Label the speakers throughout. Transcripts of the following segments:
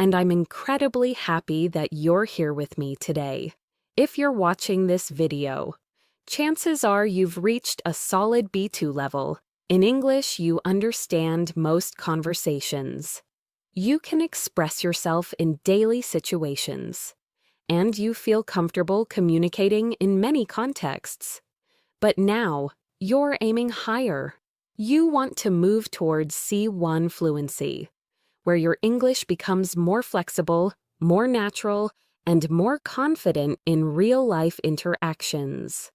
Speaker 1: and I'm incredibly happy that you're here with me today. If you're watching this video, chances are you've reached a solid B2 level. In English, you understand most conversations. You can express yourself in daily situations, and you feel comfortable communicating in many contexts. But now, you're aiming higher. You want to move towards C1 fluency, where your English becomes more flexible, more natural, and more confident in real-life interactions.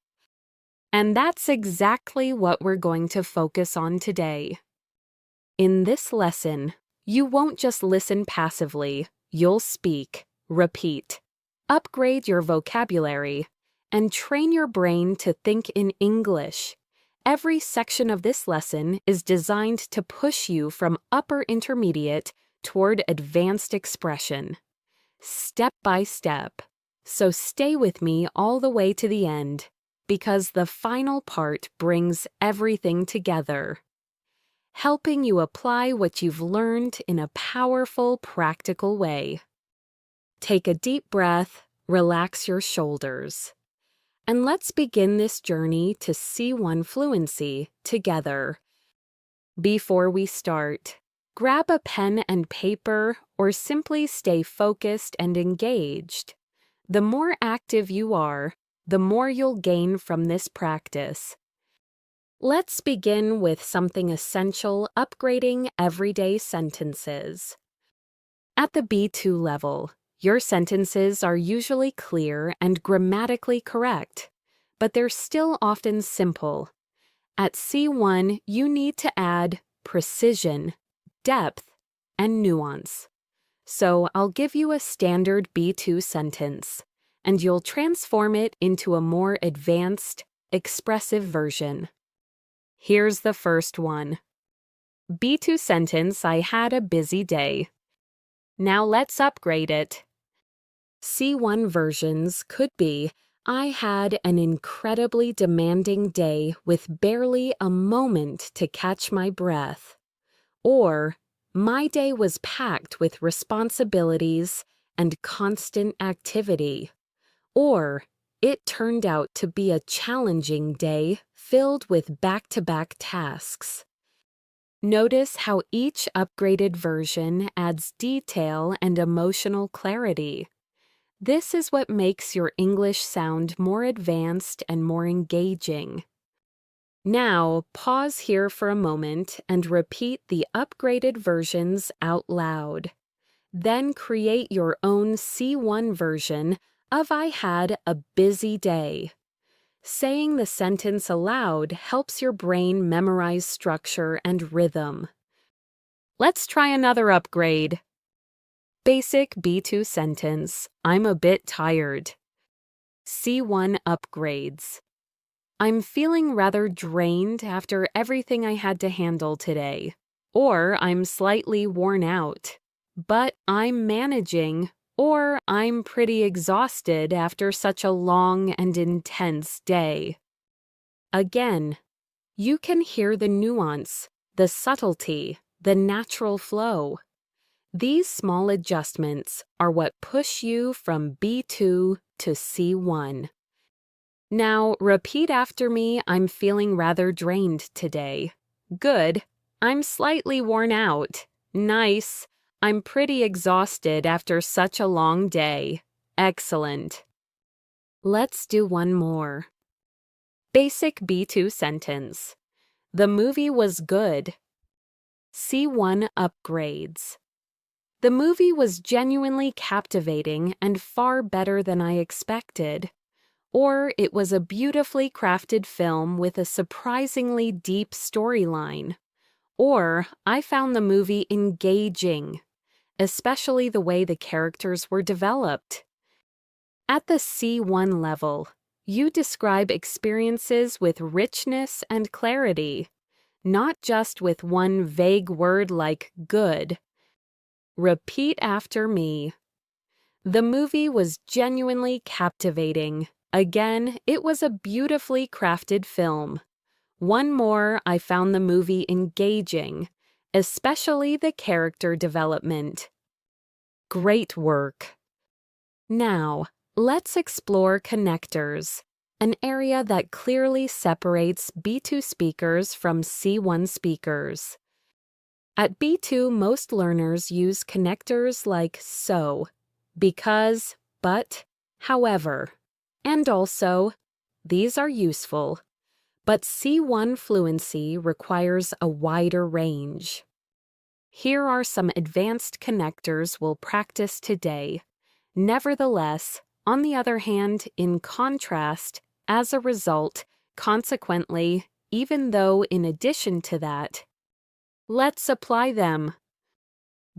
Speaker 1: And that's exactly what we're going to focus on today. In this lesson, you won't just listen passively, you'll speak, repeat, upgrade your vocabulary, and train your brain to think in English. Every section of this lesson is designed to push you from upper intermediate toward advanced expression, step by step. So stay with me all the way to the end, because the final part brings everything together, helping you apply what you've learned in a powerful, practical way. Take a deep breath, relax your shoulders, and let's begin this journey to C1 fluency together. Before we start, grab a pen and paper or simply stay focused and engaged. The more active you are, the more you'll gain from this practice. Let's begin with something essential: upgrading everyday sentences. At the B2 level, your sentences are usually clear and grammatically correct, but they're still often simple. At C1, you need to add precision, depth, and nuance. So I'll give you a standard B2 sentence, and you'll transform it into a more advanced, expressive version. Here's the first one. B2 sentence: I had a busy day. Now let's upgrade it. C1 versions could be: I had an incredibly demanding day with barely a moment to catch my breath. Or, my day was packed with responsibilities and constant activity. Or, it turned out to be a challenging day filled with back-to-back tasks. Notice how each upgraded version adds detail and emotional clarity. This is what makes your English sound more advanced and more engaging. Now, pause here for a moment and repeat the upgraded versions out loud. Then create your own C1 version of I had a busy day. Saying the sentence aloud helps your brain memorize structure and rhythm. Let's try another upgrade. Basic B2 sentence: I'm a bit tired. C1 upgrades: I'm feeling rather drained after everything I had to handle today. Or I'm slightly worn out. But I'm managing. Or I'm pretty exhausted after such a long and intense day. Again, you can hear the nuance, the subtlety, the natural flow. These small adjustments are what push you from B2 to C1. Now, repeat after me: I'm feeling rather drained today. Good. I'm slightly worn out. Nice. I'm pretty exhausted after such a long day. Excellent. Let's do one more. Basic B2 sentence: the movie was good. C1 upgrades: the movie was genuinely captivating and far better than I expected. Or it was a beautifully crafted film with a surprisingly deep storyline. Or I found the movie engaging, especially the way the characters were developed. At the C1 level, you describe experiences with richness and clarity, not just with one vague word like good. Repeat after me. The movie was genuinely captivating. Again, it was a beautifully crafted film. One more: I found the movie engaging, especially the character development. Great work! Now, let's explore connectors, an area that clearly separates B2 speakers from C1 speakers. At B2, most learners use connectors like so, because, but, however, and also. These are useful, but C1 fluency requires a wider range. Here are some advanced connectors we'll practice today. Nevertheless, on the other hand, in contrast, as a result, consequently, even though in addition to that, let's apply them.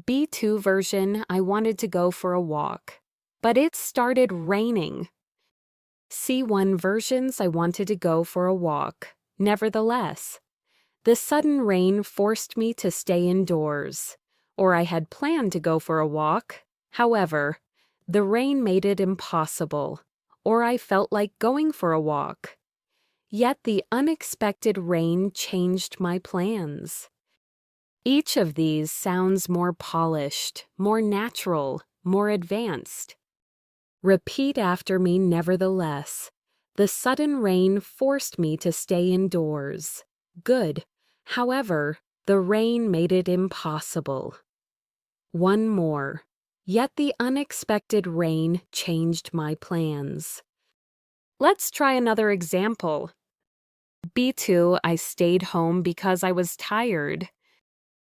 Speaker 1: B2 version, I wanted to go for a walk, but it started raining. C1 versions, I wanted to go for a walk. Nevertheless, the sudden rain forced me to stay indoors, or I had planned to go for a walk. However, the rain made it impossible, or I felt like going for a walk. Yet the unexpected rain changed my plans. Each of these sounds more polished, more natural, more advanced. Repeat after me, nevertheless. The sudden rain forced me to stay indoors. Good. However, the rain made it impossible. One more. Yet the unexpected rain changed my plans. Let's try another example. B2, I stayed home because I was tired.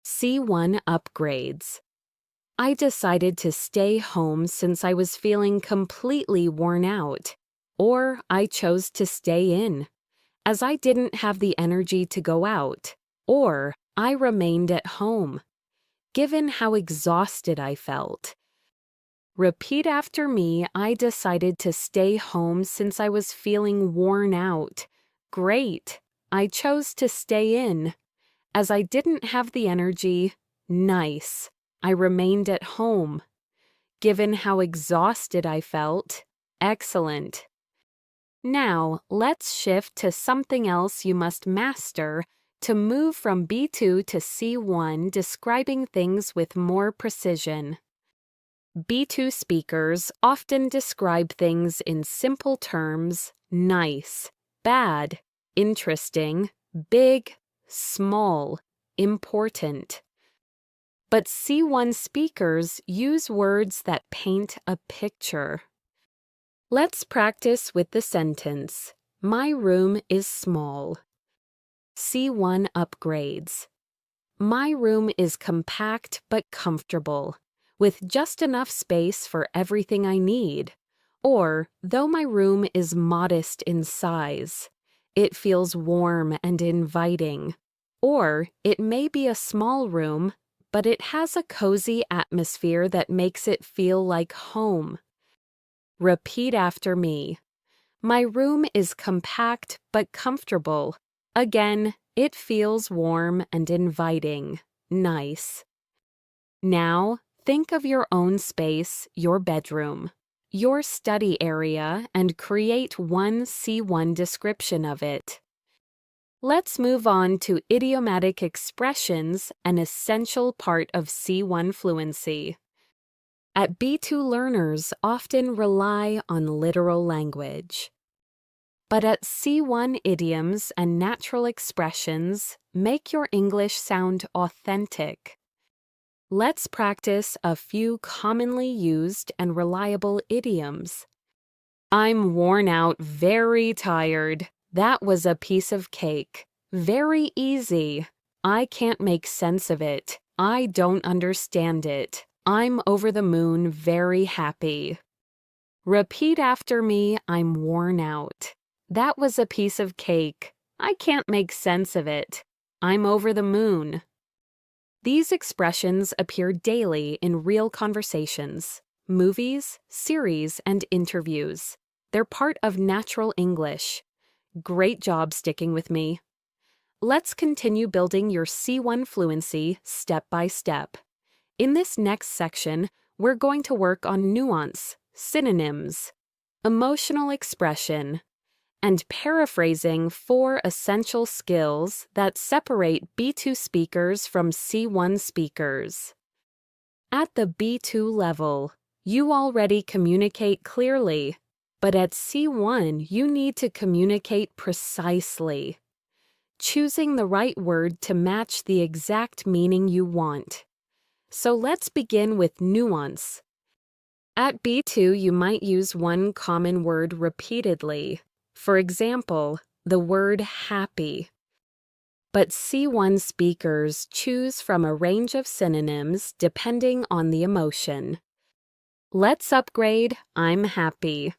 Speaker 1: C1 upgrades. I decided to stay home since I was feeling completely worn out, or I chose to stay in, as I didn't have the energy to go out, or I remained at home, given how exhausted I felt. Repeat after me, I decided to stay home since I was feeling worn out. Great, I chose to stay in, as I didn't have the energy. Nice. I remained at home. Given how exhausted I felt. Excellent. Now, let's shift to something else you must master to move from B2 to C1, describing things with more precision. B2 speakers often describe things in simple terms: nice, bad, interesting, big, small, important. But C1 speakers use words that paint a picture. Let's practice with the sentence, my room is small. C1 upgrades. My room is compact but comfortable, with just enough space for everything I need. Or, though my room is modest in size, it feels warm and inviting. Or, it may be a small room, but it has a cozy atmosphere that makes it feel like home. Repeat after me. My room is compact but comfortable. Again, it feels warm and inviting. Nice. Now, think of your own space, your bedroom, your study area, and create one C1 description of it. Let's move on to idiomatic expressions, an essential part of C1 fluency. At B2 learners often rely on literal language. But at C1 idioms and natural expressions make your English sound authentic. Let's practice a few commonly used and reliable idioms. I'm worn out, very tired. That was a piece of cake. Very easy. I can't make sense of it. I don't understand it. I'm over the moon, very happy. Repeat after me, I'm worn out. That was a piece of cake. I can't make sense of it. I'm over the moon. These expressions appear daily in real conversations, movies, series, and interviews. They're part of natural English. Great job sticking with me. Let's continue building your C1 fluency step by step. In this next section, we're going to work on nuance, synonyms, emotional expression, and paraphrasing, 4 essential skills that separate B2 speakers from C1 speakers. At the B2 level, you already communicate clearly, but at C1, you need to communicate precisely, choosing the right word to match the exact meaning you want. So let's begin with nuance. At B2, you might use one common word repeatedly. For example, the word happy. But C1 speakers choose from a range of synonyms depending on the emotion. Let's upgrade I'm happy.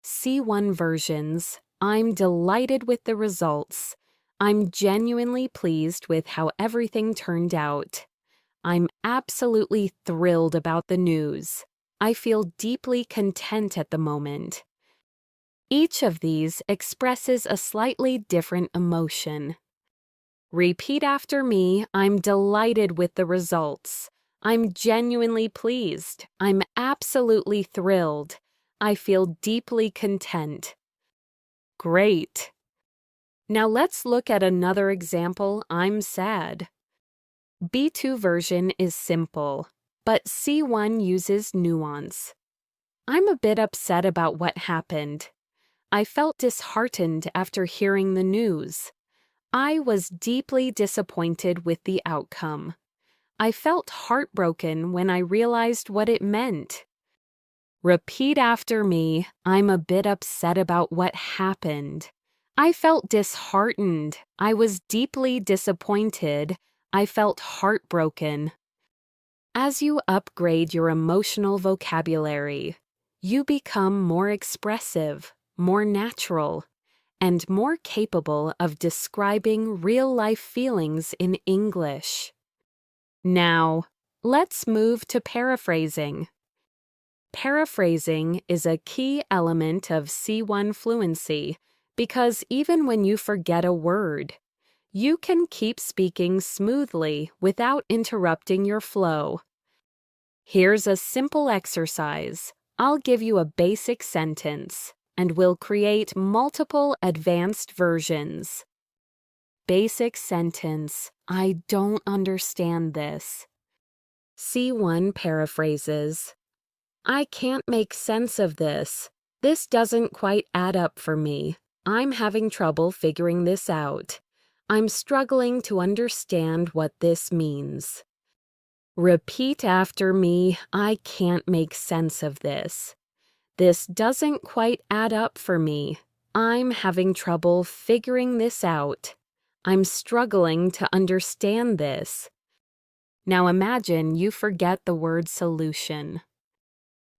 Speaker 1: C1 versions, I'm delighted with the results. I'm genuinely pleased with how everything turned out. I'm absolutely thrilled about the news. I feel deeply content at the moment. Each of these expresses a slightly different emotion. Repeat after me, I'm delighted with the results. I'm genuinely pleased. I'm absolutely thrilled. I feel deeply content. Great. Now let's look at another example, I'm sad. B2 version is simple, but C1 uses nuance. I'm a bit upset about what happened. I felt disheartened after hearing the news. I was deeply disappointed with the outcome. I felt heartbroken when I realized what it meant. Repeat after me, I'm a bit upset about what happened. I felt disheartened. I was deeply disappointed. I felt heartbroken. As you upgrade your emotional vocabulary, you become more expressive, more natural, and more capable of describing real-life feelings in English. Now, let's move to paraphrasing. Paraphrasing is a key element of C1 fluency because even when you forget a word, you can keep speaking smoothly without interrupting your flow. Here's a simple exercise. I'll give you a basic sentence, and we'll create multiple advanced versions. Basic sentence, I don't understand this. C1 paraphrases, I can't make sense of this. This doesn't quite add up for me. I'm having trouble figuring this out. I'm struggling to understand what this means. Repeat after me, I can't make sense of this. This doesn't quite add up for me. I'm having trouble figuring this out. I'm struggling to understand this. Now imagine you forget the word solution.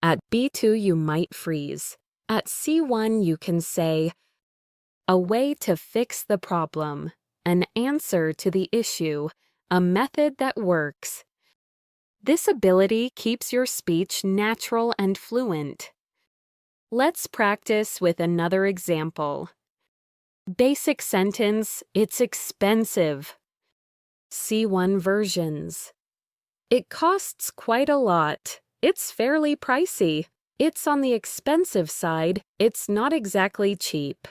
Speaker 1: At B2 you might freeze. At C1 you can say, a way to fix the problem, an answer to the issue, a method that works. This ability keeps your speech natural and fluent. Let's practice with another example. Basic sentence, it's expensive. C1 versions. It costs quite a lot. It's fairly pricey. It's on the expensive side. It's not exactly cheap.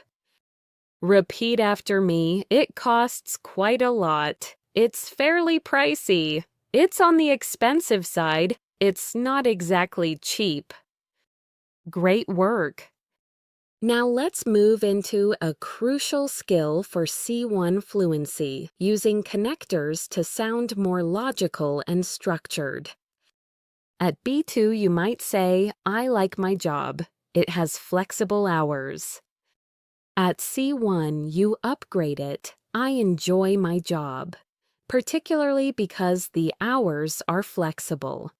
Speaker 1: Repeat after me. It costs quite a lot. It's fairly pricey. It's on the expensive side. It's not exactly cheap. Great work. Now let's move into a crucial skill for C1 fluency, using connectors to sound more logical and structured. At B2 you might say, I like my job. It has flexible hours. At C1 you upgrade it, I enjoy my job, particularly because the hours are flexible.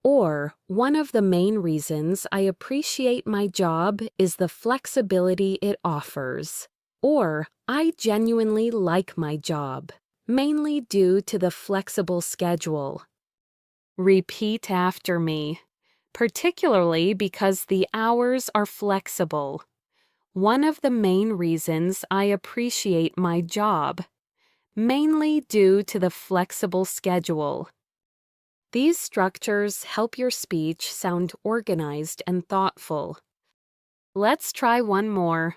Speaker 1: Or, one of the main reasons I appreciate my job is the flexibility it offers. Or, I genuinely like my job, mainly due to the flexible schedule. Repeat after me, particularly because the hours are flexible. One of the main reasons I appreciate my job, mainly due to the flexible schedule. These structures help your speech sound organized and thoughtful. Let's try one more.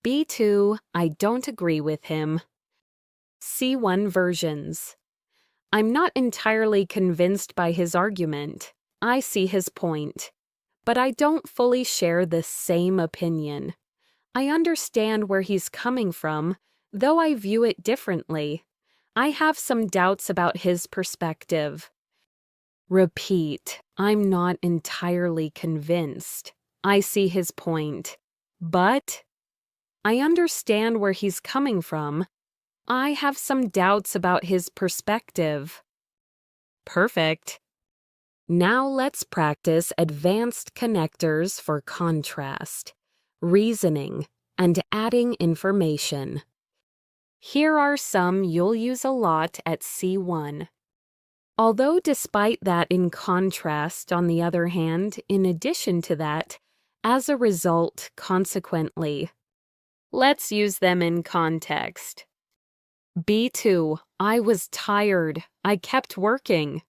Speaker 1: B2, I don't agree with him. C1 versions. I'm not entirely convinced by his argument. I see his point. But I don't fully share the same opinion. I understand where he's coming from, though I view it differently. I have some doubts about his perspective. Repeat, I'm not entirely convinced. I see his point. But I understand where he's coming from. I have some doubts about his perspective. Perfect. Now let's practice advanced connectors for contrast, reasoning, and adding information. Here are some you'll use a lot at C1. Although despite that in contrast, on the other hand, in addition to that, as a result, consequently. Let's use them in context. B2, I was tired. I kept working.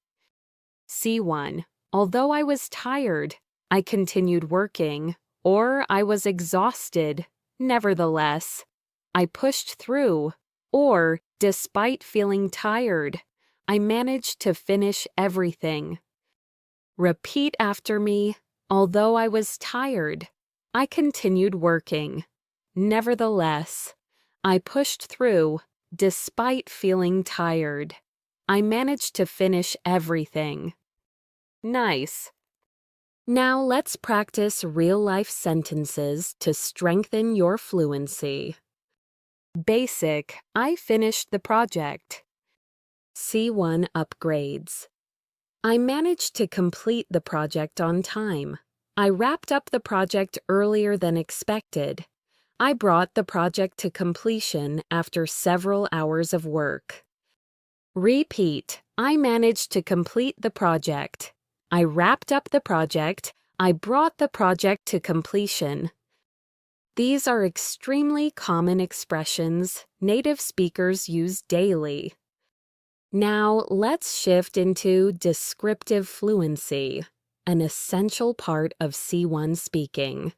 Speaker 1: C1, although I was tired, I continued working, or I was exhausted. Nevertheless, I pushed through, or, despite feeling tired, I managed to finish everything. Repeat after me, although I was tired, I continued working. Nevertheless, I pushed through, despite feeling tired. I managed to finish everything. Nice. Now let's practice real-life sentences to strengthen your fluency. Basic, I finished the project. C1 upgrades. I managed to complete the project on time. I wrapped up the project earlier than expected. I brought the project to completion after several hours of work. Repeat, I managed to complete the project. I wrapped up the project. I brought the project to completion. These are extremely common expressions native speakers use daily. Now let's shift into descriptive fluency, an essential part of C1 speaking.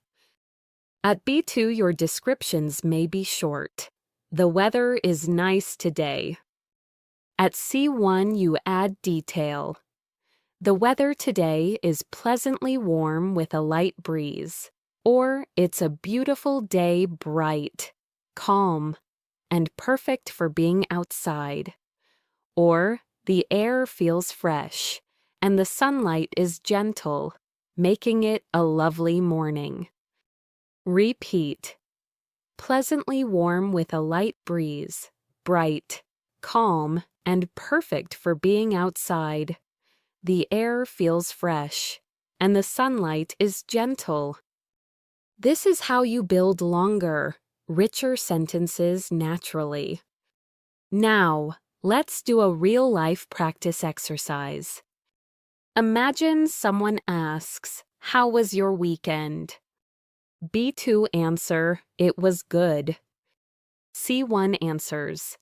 Speaker 1: At B2, your descriptions may be short. The weather is nice today. At C1, you add detail. The weather today is pleasantly warm with a light breeze. Or it's a beautiful day, bright, calm, and perfect for being outside. Or the air feels fresh, and the sunlight is gentle, making it a lovely morning. Repeat. Pleasantly warm with a light breeze, bright, calm, and perfect for being outside. The air feels fresh, and the sunlight is gentle. This is how you build longer, richer sentences naturally. Now, let's do a real-life practice exercise. Imagine someone asks, "How was your weekend?" B2 answer, "It was good." C1 answers,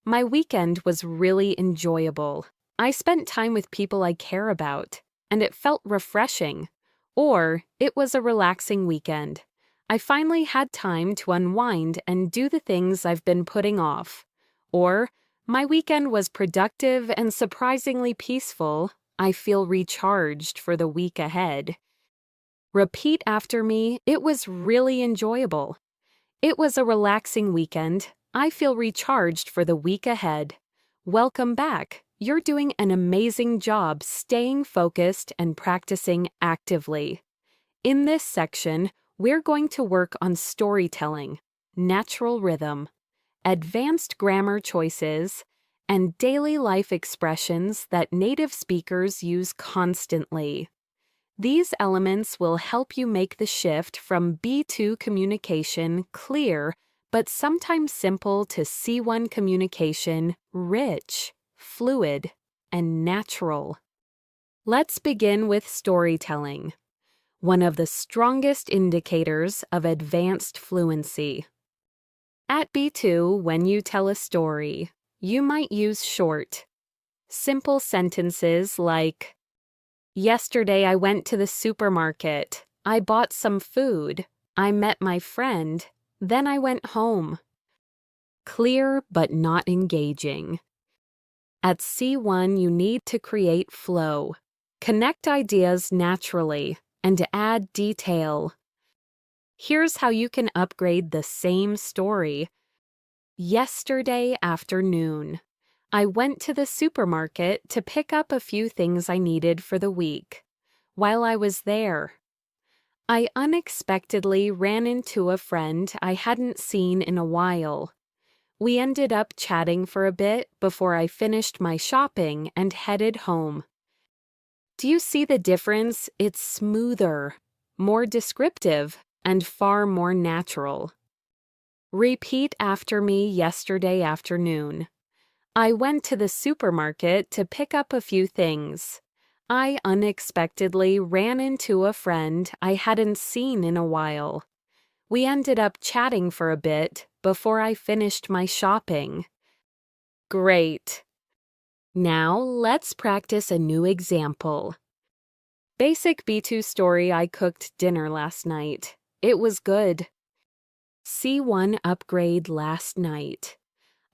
Speaker 1: "My weekend was really enjoyable. I spent time with people I care about, and it felt refreshing." Or, "It was a relaxing weekend. I finally had time to unwind and do the things I've been putting off." Or, "My weekend was productive and surprisingly peaceful. I feel recharged for the week ahead." Repeat after me, "It was really enjoyable." "It was a relaxing weekend. I feel recharged for the week ahead." Welcome back. You're doing an amazing job staying focused and practicing actively. In this section, we're going to work on storytelling, natural rhythm, advanced grammar choices, and daily life expressions that native speakers use constantly. These elements will help you make the shift from B2 communication clear but sometimes simple to C1 communication rich, fluid, and natural. Let's begin with storytelling, one of the strongest indicators of advanced fluency. At B2, when you tell a story, you might use short, simple sentences like, "Yesterday I went to the supermarket. I bought some food. I met my friend. Then I went home." Clear but not engaging. At C1, you need to create flow, connect ideas naturally, and add detail. Here's how you can upgrade the same story. Yesterday afternoon, I went to the supermarket to pick up a few things I needed for the week. While I was there, I unexpectedly ran into a friend I hadn't seen in a while. We ended up chatting for a bit before I finished my shopping and headed home. Do you see the difference? It's smoother, more descriptive, and far more natural. Repeat after me. Yesterday afternoon, I went to the supermarket to pick up a few things. I unexpectedly ran into a friend I hadn't seen in a while. We ended up chatting for a bit before I finished my shopping. Great! Now let's practice a new example. Basic B2 story. I cooked dinner last night. It was good. C1 upgrade. Last night,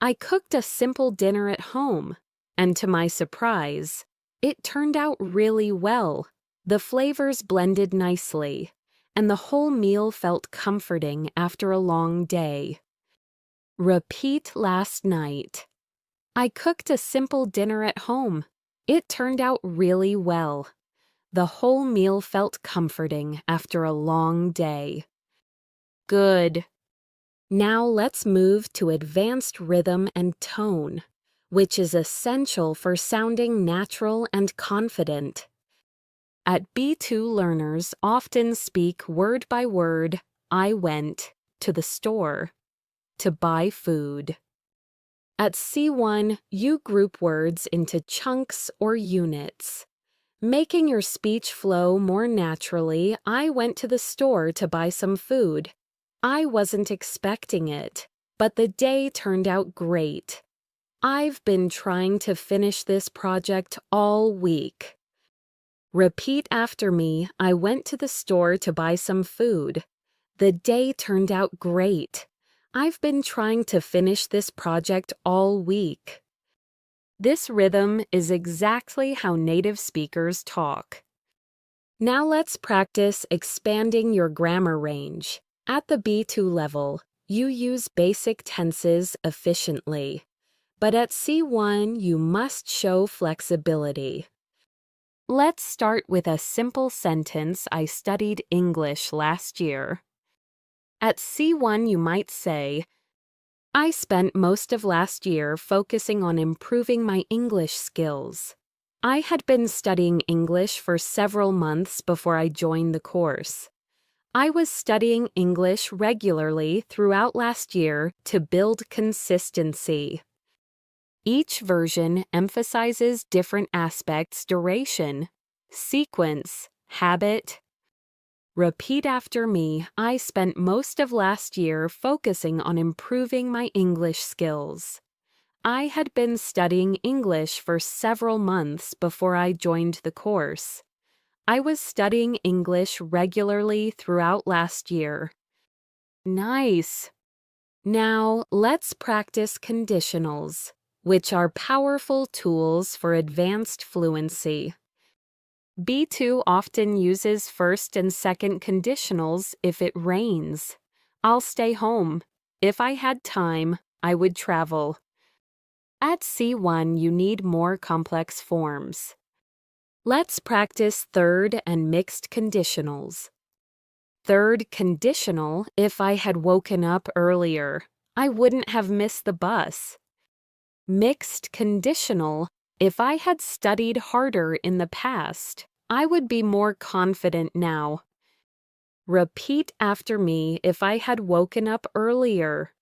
Speaker 1: I cooked a simple dinner at home, and to my surprise, it turned out really well. The flavors blended nicely, and the whole meal felt comforting after a long day. Repeat. Last night, I cooked a simple dinner at home. It turned out really well. The whole meal felt comforting after a long day. Good. Now let's move to advanced rhythm and tone, which is essential for sounding natural and confident. At B2, learners often speak word by word. I went to the store to buy food. At C1, you group words into chunks or units, making your speech flow more naturally. I went to the store to buy some food. I wasn't expecting it, but the day turned out great. I've been trying to finish this project all week. Repeat after me. I went to the store to buy some food. The day turned out great. I've been trying to finish this project all week. This rhythm is exactly how native speakers talk. Now let's practice expanding your grammar range. At the B2 level, you use basic tenses efficiently, but at C1, you must show flexibility. Let's start with a simple sentence. I studied English last year. At C1, you might say, I spent most of last year focusing on improving my English skills. I had been studying English for several months before I joined the course. I was studying English regularly throughout last year to build consistency. Each version emphasizes different aspects: duration, sequence, habit. Repeat after me. I spent most of last year focusing on improving my English skills. I had been studying English for several months before I joined the course. I was studying English regularly throughout last year. Nice! Now let's practice conditionals, which are powerful tools for advanced fluency. B2 often uses first and second conditionals. If it rains, I'll stay home. If I had time, I would travel. At C1, you need more complex forms. Let's practice third and mixed conditionals. Third conditional. If I had woken up earlier, I wouldn't have missed the bus. Mixed conditional. If I had studied harder in the past, I would be more confident now. Repeat after me. If I had woken up earlier,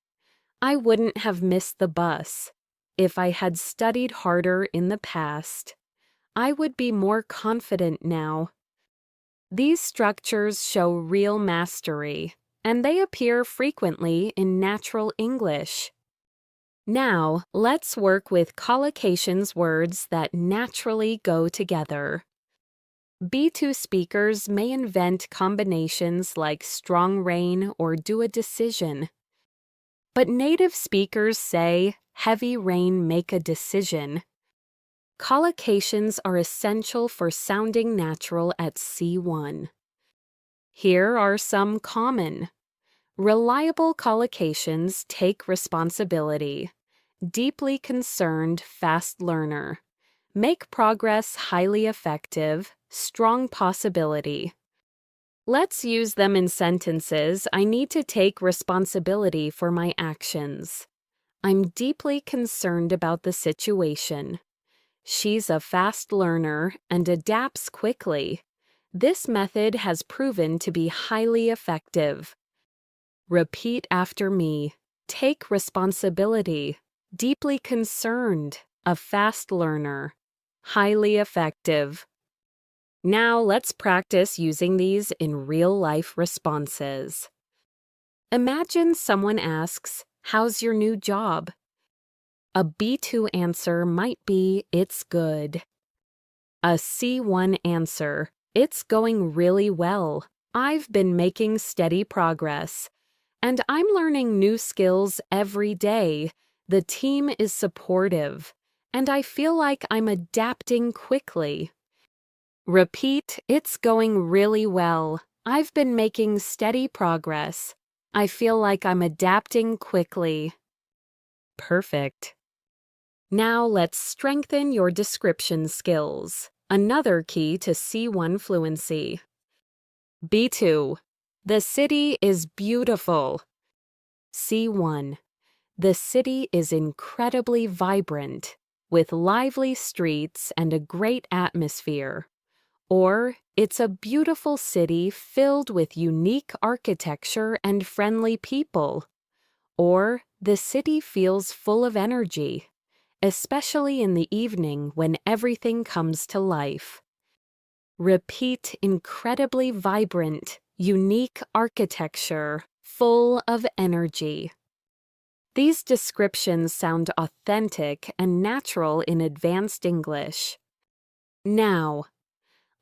Speaker 1: I wouldn't have missed the bus. If I had studied harder in the past, I would be more confident now. These structures show real mastery, and they appear frequently in natural English. Now, let's work with collocations, words that naturally go together. B2 speakers may invent combinations like strong rain or do a decision. But native speakers say, heavy rain make a decision. Collocations are essential for sounding natural at C1. Here are some common. Reliable collocations take responsibility. Deeply concerned, fast learner. Make progress highly effective, strong possibility. Let's use them in sentences. I need to take responsibility for my actions. I'm deeply concerned about the situation. She's a fast learner and adapts quickly. This method has proven to be highly effective. Repeat after me. Take responsibility. Deeply concerned. A fast learner. Highly effective. Now let's practice using these in real-life responses. Imagine someone asks, "How's your new job?" A B2 answer might be, "It's good." A C1 answer, "It's going really well. I've been making steady progress. And I'm learning new skills every day. The team is supportive. And I feel like I'm adapting quickly." Repeat, "It's going really well. I've been making steady progress. I feel like I'm adapting quickly." Perfect. Now let's strengthen your description skills. Another key to C1 fluency. B2. The city is beautiful. C1. The city is incredibly vibrant, with lively streets and a great atmosphere. Or, it's a beautiful city filled with unique architecture and friendly people. Or, the city feels full of energy, especially in the evening when everything comes to life. Repeat, incredibly vibrant, unique architecture, full of energy. These descriptions sound authentic and natural in advanced English. Now,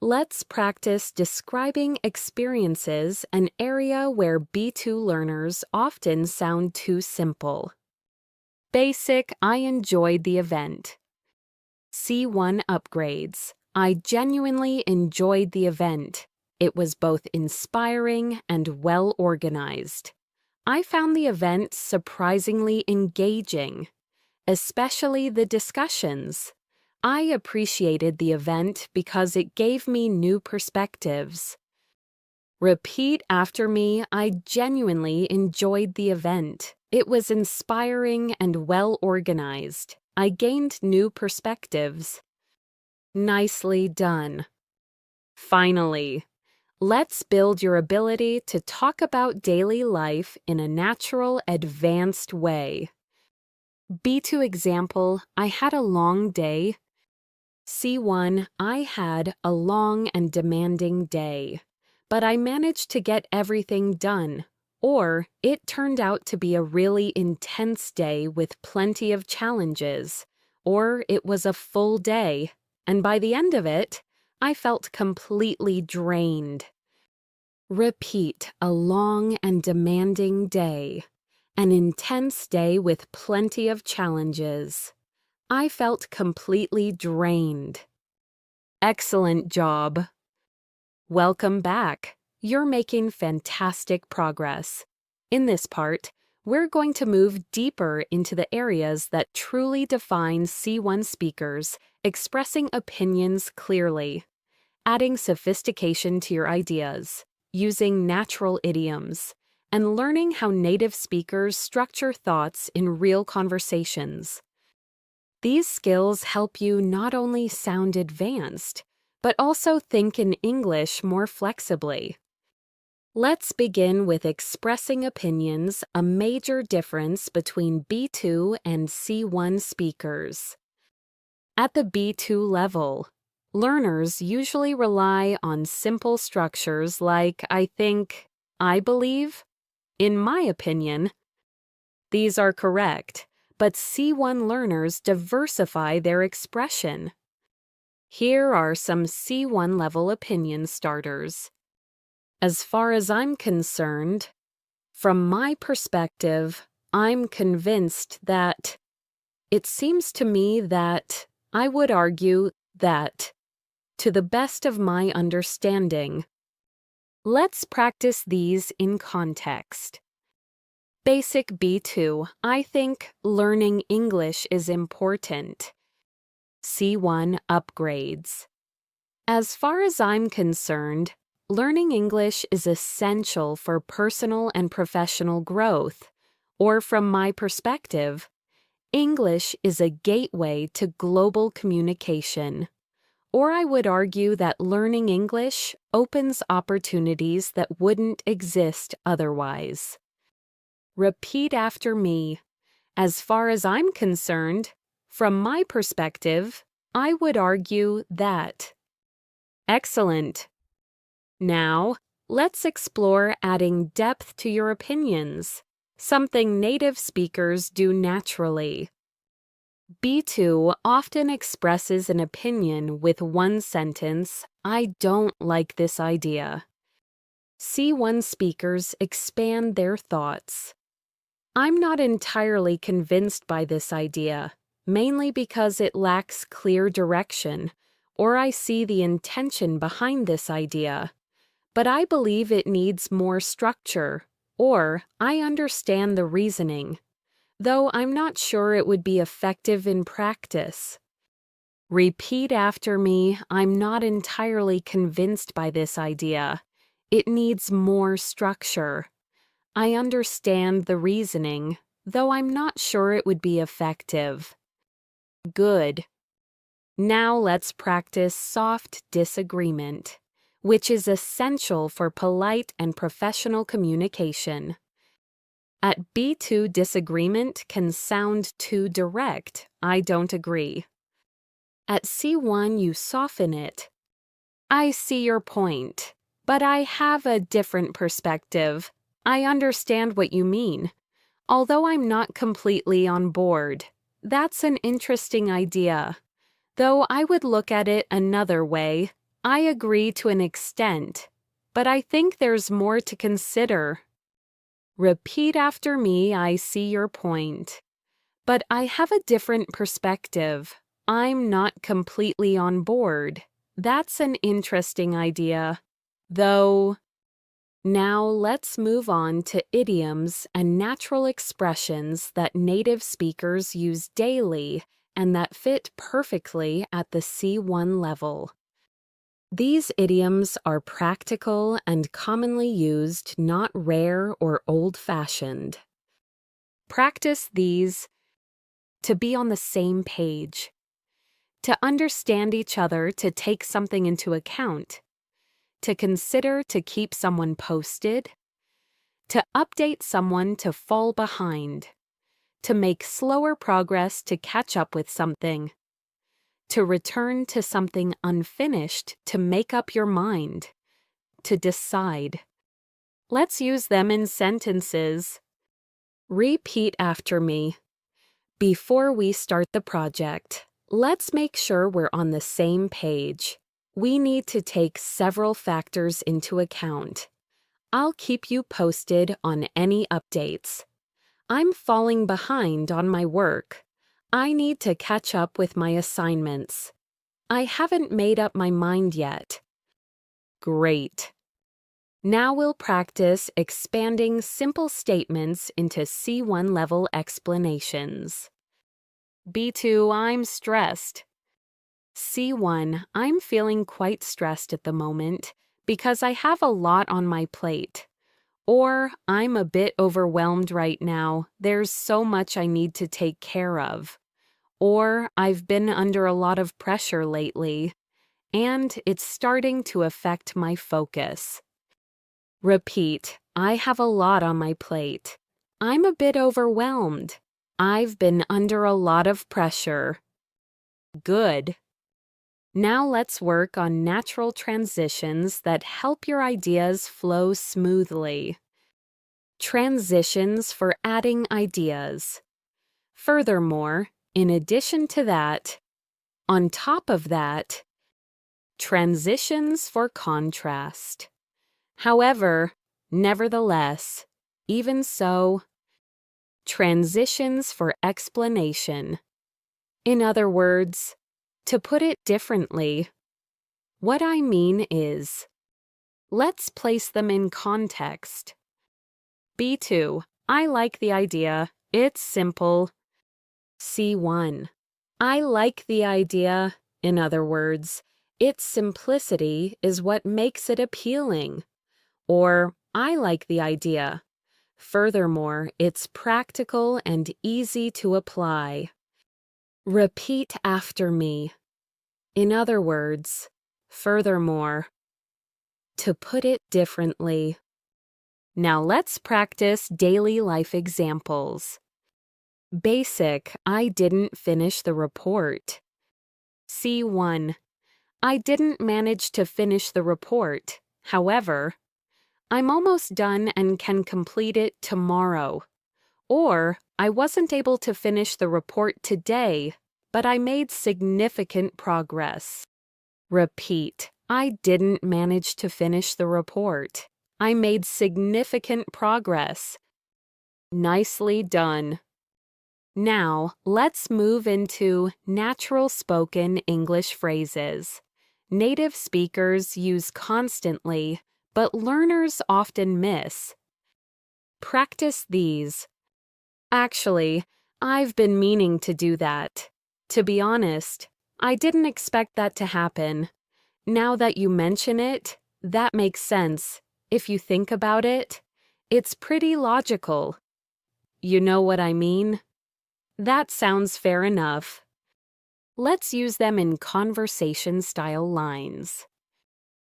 Speaker 1: let's practice describing experiences, an area where B2 learners often sound too simple. Basic, I enjoyed the event. C1 upgrades. I genuinely enjoyed the event. It was both inspiring and well organized. I found the event surprisingly engaging, especially the discussions. I appreciated the event because it gave me new perspectives. Repeat after me, I genuinely enjoyed the event. It was inspiring and well organized. I gained new perspectives. Nicely done. Finally, let's build your ability to talk about daily life in a natural, advanced way. B2 example, I had a long day. C1, I had a long and demanding day, but I managed to get everything done. Or, it turned out to be a really intense day with plenty of challenges. Or, it was a full day, and by the end of it, I felt completely drained. Repeat, a long and demanding day. An intense day with plenty of challenges. I felt completely drained. Excellent job. Welcome back. You're making fantastic progress. In this part, we're going to move deeper into the areas that truly define C1 speakers expressing opinions clearly, adding sophistication to your ideas, using natural idioms, and learning how native speakers structure thoughts in real conversations. These skills help you not only sound advanced, but also think in English more flexibly. Let's begin with expressing opinions, a major difference between B2 and C1 speakers. At the B2 level, learners usually rely on simple structures like I think, I believe, in my opinion. These are correct, but C1 learners diversify their expression. Here are some C1 level opinion starters. As far as I'm concerned, from my perspective, I'm convinced that it seems to me that I would argue that, to the best of my understanding. Let's practice these in context. Basic B2, I think learning English is important. C1 upgrades. As far as I'm concerned, learning English is essential for personal and professional growth, or from my perspective, English is a gateway to global communication. Or I would argue that learning English opens opportunities that wouldn't exist otherwise. Repeat after me. As far as I'm concerned, from my perspective, I would argue that. Excellent. Now, let's explore adding depth to your opinions, something native speakers do naturally. B2 often expresses an opinion with one sentence, "I don't like this idea." C1 speakers expand their thoughts. I'm not entirely convinced by this idea, mainly because it lacks clear direction, or I see the intention behind this idea. But I believe it needs more structure, or I understand the reasoning, though I'm not sure it would be effective in practice. Repeat after me, I'm not entirely convinced by this idea. It needs more structure. I understand the reasoning, though I'm not sure it would be effective. Good. Now let's practice soft disagreement, which is essential for polite and professional communication. At B2, disagreement can sound too direct. I don't agree. At C1, you soften it. I see your point, but I have a different perspective. I understand what you mean, although I'm not completely on board. That's an interesting idea. Though I would look at it another way. I agree to an extent, but I think there's more to consider. Repeat after me, I see your point. But I have a different perspective. I'm not completely on board. That's an interesting idea. Though. Now let's move on to idioms and natural expressions that native speakers use daily and that fit perfectly at the C1 level. These idioms are practical and commonly used, not rare or old-fashioned. Practice these to be on the same page, to understand each other, to take something into account, to consider, to keep someone posted, to update someone, to fall behind, to make slower progress, to catch up with something, to return to something unfinished, to make up your mind, to decide. Let's use them in sentences. Repeat after me. Before we start the project, let's make sure we're on the same page. We need to take several factors into account. I'll keep you posted on any updates. I'm falling behind on my work. I need to catch up with my assignments. I haven't made up my mind yet. Great. Now we'll practice expanding simple statements into C1 level explanations. B2, I'm stressed. C1, I'm feeling quite stressed at the moment because I have a lot on my plate. Or, I'm a bit overwhelmed right now. There's so much I need to take care of. Or, I've been under a lot of pressure lately, and it's starting to affect my focus. Repeat, I have a lot on my plate. I'm a bit overwhelmed. I've been under a lot of pressure. Good. Now let's work on natural transitions that help your ideas flow smoothly. Transitions for adding ideas. Furthermore, in addition to that, on top of that, transitions for contrast. However, nevertheless, even so, transitions for explanation. In other words, To put it differently, what I mean is, let's place them in context. B2, I like the idea. It's simple. C1, I like the idea. In other words, its simplicity is what makes it appealing. Or, I like the idea. Furthermore, it's practical and easy to apply. Repeat after me. In other words, furthermore. To put it differently. Now let's practice daily life examples. Basic, I didn't finish the report. C1, I didn't manage to finish the report. However, I'm almost done and can complete it tomorrow. Or, I wasn't able to finish the report today, but I made significant progress. Repeat, I didn't manage to finish the report. I made significant progress. Nicely done. Now, let's move into natural spoken English phrases. Native speakers use constantly, but learners often miss. Practice these. Actually, I've been meaning to do that. To be honest, I didn't expect that to happen. Now that you mention it, that makes sense. If you think about it, it's pretty logical. You know what I mean? That sounds fair enough. Let's use them in conversation-style lines.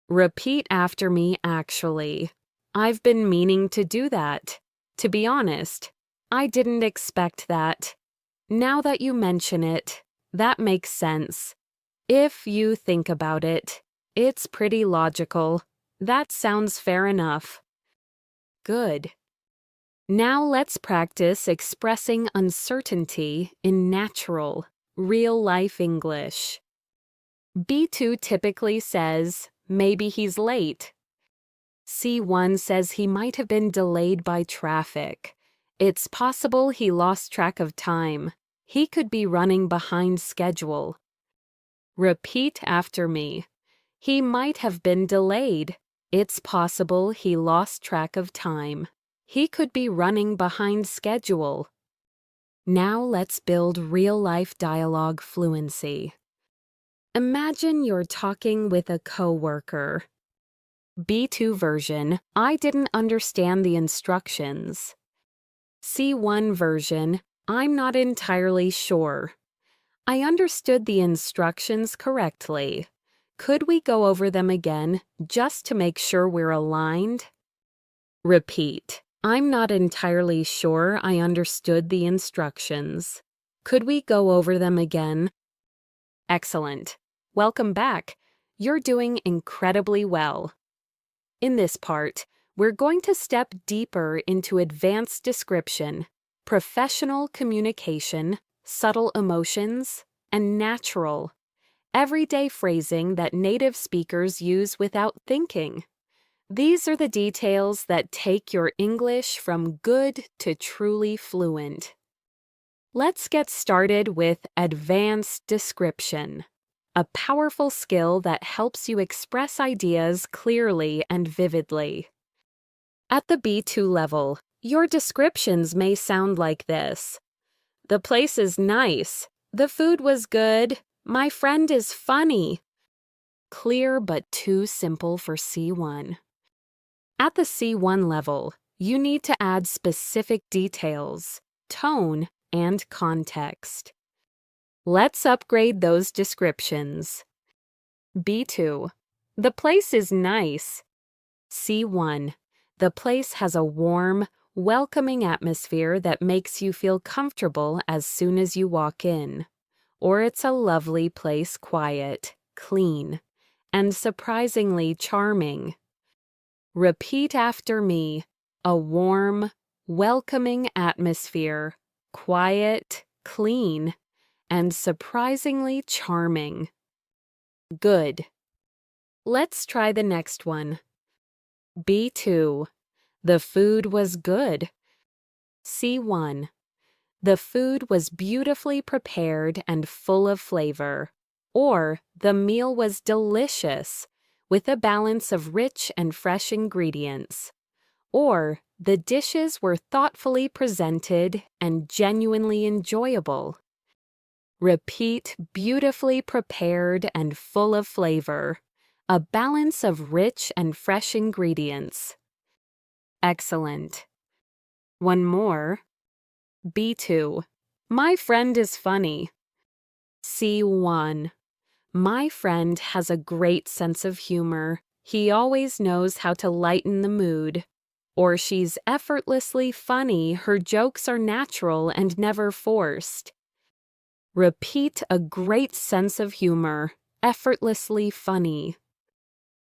Speaker 1: Repeat after me, actually. I've been meaning to do that. To be honest, I didn't expect that. Now that you mention it, that makes sense. If you think about it, it's pretty logical. That sounds fair enough. Good. Now let's practice expressing uncertainty in natural, real-life English. B2 typically says, maybe he's late. C1 says he might have been delayed by traffic. It's possible he lost track of time. He could be running behind schedule. Repeat after me. He might have been delayed. It's possible he lost track of time. He could be running behind schedule. Now let's build real-life dialogue fluency. Imagine you're talking with a coworker. B2 version, I didn't understand the instructions. C1 version, I'm not entirely sure. I understood the instructions correctly. Could we go over them again, just to make sure we're aligned? Repeat. I'm not entirely sure I understood the instructions. Could we go over them again? Excellent. Welcome back. You're doing incredibly well. In this part, we're going to step deeper into advanced description, professional communication, subtle emotions, and natural, everyday phrasing that native speakers use without thinking. These are the details that take your English from good to truly fluent. Let's get started with advanced description, a powerful skill that helps you express ideas clearly and vividly. At the B2 level, your descriptions may sound like this. The place is nice. The food was good. My friend is funny. Clear but too simple for C1. At the C1 level, you need to add specific details, tone, and context. Let's upgrade those descriptions. B2. The place is nice. C1. The place has a warm, welcoming atmosphere that makes you feel comfortable as soon as you walk in. Or it's a lovely place, quiet, clean, and surprisingly charming. Repeat after me. A warm, welcoming atmosphere, quiet, clean, and surprisingly charming. Good. Let's try the next one. B2. The food was good. C1. The food was beautifully prepared and full of flavor. Or, the meal was delicious, with a balance of rich and fresh ingredients. Or, the dishes were thoughtfully presented and genuinely enjoyable. Repeat, beautifully prepared and full of flavor. A balance of rich and fresh ingredients. Excellent. One more. B2. My friend is funny. C1. My friend has a great sense of humor. He always knows how to lighten the mood. Or she's effortlessly funny. Her jokes are natural and never forced. Repeat, a great sense of humor. Effortlessly funny.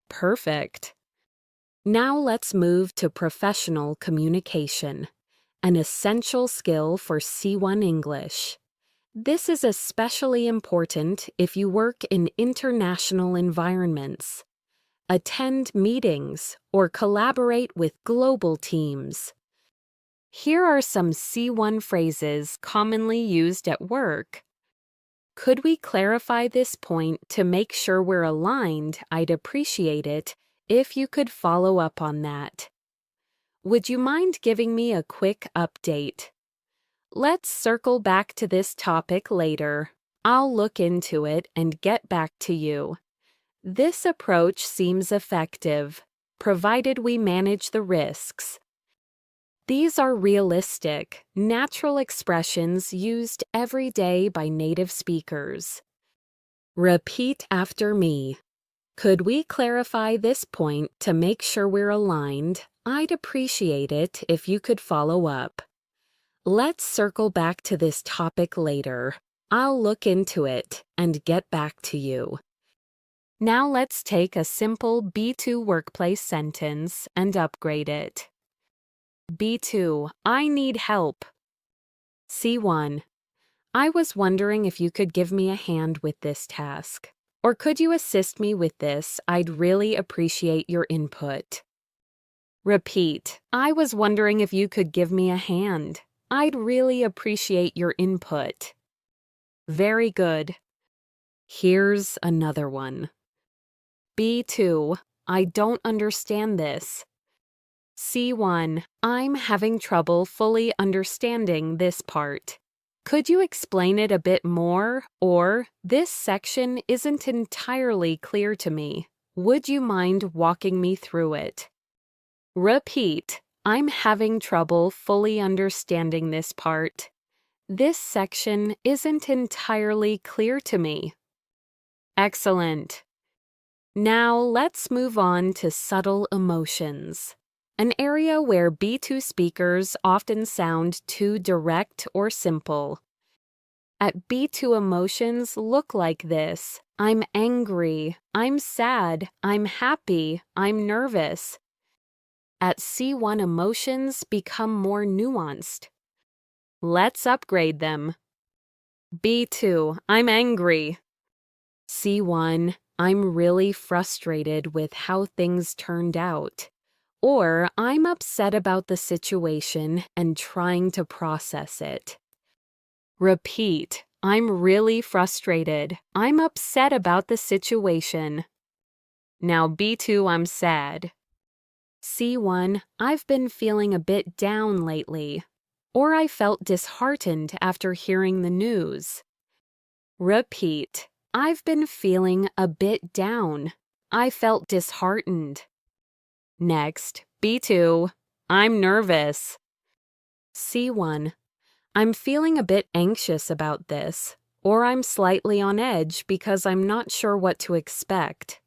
Speaker 1: Perfect. Now let's move to professional communication, an essential skill for C1 English. This is especially important if you work in international environments, attend meetings, or collaborate with global teams. Here are some C1 phrases commonly used at work. Could we clarify this point to make sure we're aligned? I'd appreciate it if you could follow up on that. Would you mind giving me a quick update? Let's circle back to this topic later. I'll look into it and get back to you. This approach seems effective, provided we manage the risks. These are realistic, natural expressions used every day by native speakers. Repeat after me. Could we clarify this point to make sure we're aligned? I'd appreciate it if you could follow up. Let's circle back to this topic later. I'll look into it and get back to you. Now let's take a simple B2 workplace sentence and upgrade it. B2, I need help. C1, I was wondering if you could give me a hand with this task. Or could you assist me with this? I'd really appreciate your input. Repeat, I was wondering if you could give me a hand. I'd really appreciate your input. Very good. Here's another one. B2, I don't understand this. C1, I'm having trouble fully understanding this part. Could you explain it a bit more? Or, this section isn't entirely clear to me. Would you mind walking me through it? Repeat, I'm having trouble fully understanding this part. This section isn't entirely clear to me. Excellent. Now let's move on to subtle emotions, an area where B2 speakers often sound too direct or simple. At B2, emotions look like this. I'm angry, I'm sad, I'm happy, I'm nervous. At C1, emotions become more nuanced. Let's upgrade them. B2, I'm angry. C1, I'm really frustrated with how things turned out. Or, I'm upset about the situation and trying to process it. Repeat, I'm really frustrated. I'm upset about the situation. Now B2, I'm sad. C1, I've been feeling a bit down lately. Or I felt disheartened after hearing the news. Repeat, I've been feeling a bit down. I felt disheartened. Next, B2, I'm nervous. C1, I'm feeling a bit anxious about this, or I'm slightly on edge because I'm not sure what to expect.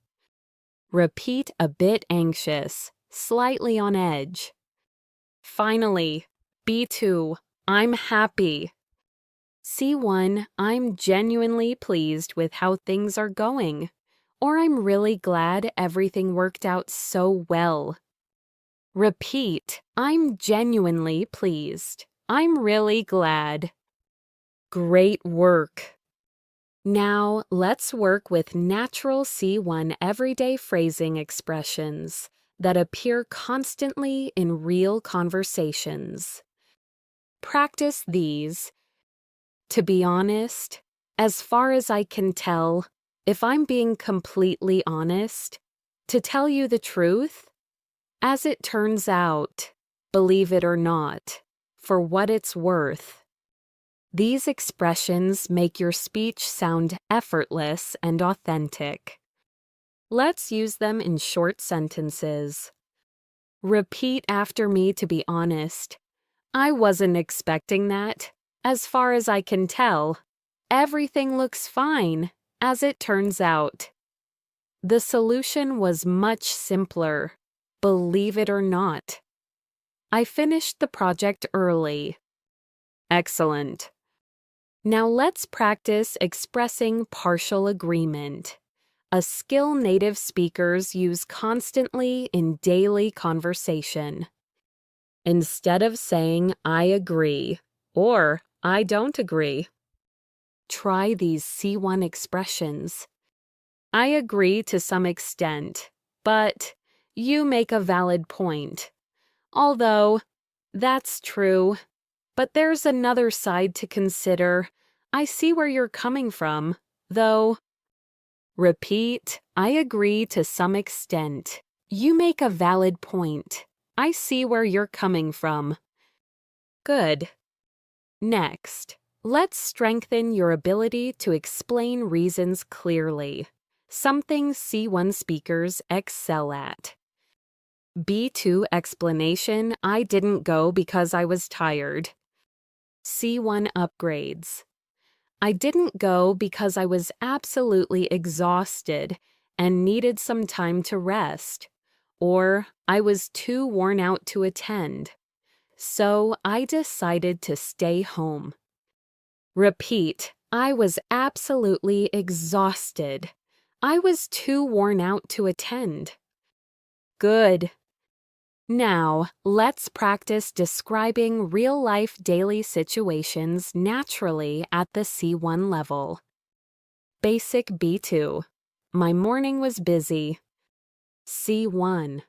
Speaker 1: Repeat, a bit anxious, slightly on edge. Finally, B2, I'm happy. C1, I'm genuinely pleased with how things are going, or I'm really glad everything worked out so well. Repeat, I'm genuinely pleased. I'm really glad. Great work. Now, let's work with natural C1 everyday phrasing expressions that appear constantly in real conversations. Practice these. To be honest, as far as I can tell, if I'm being completely honest, to tell you the truth, as it turns out, believe it or not, for what it's worth. These expressions make your speech sound effortless and authentic. Let's use them in short sentences. Repeat after me to be honest. I wasn't expecting that. As far as I can tell, everything looks fine, as it turns out. The solution was much simpler, believe it or not. I finished the project early. Excellent. Now let's practice expressing partial agreement, a skill native speakers use constantly in daily conversation. Instead of saying, I agree, or I don't agree, try these C1 expressions. I agree to some extent, but you make a valid point. Although, that's true, but there's another side to consider. I see where you're coming from, though. Repeat, I agree to some extent. You make a valid point. I see where you're coming from. Good. Next, let's strengthen your ability to explain reasons clearly, something C1 speakers excel at. B2 explanation, I didn't go because I was tired. C1 upgrades. I didn't go because I was absolutely exhausted and needed some time to rest, or I was too worn out to attend. So I decided to stay home. Repeat, I was absolutely exhausted. I was too worn out to attend. Good. Now, let's practice describing real-life daily situations naturally at the C1 level. Basic B2. My morning was busy. C1.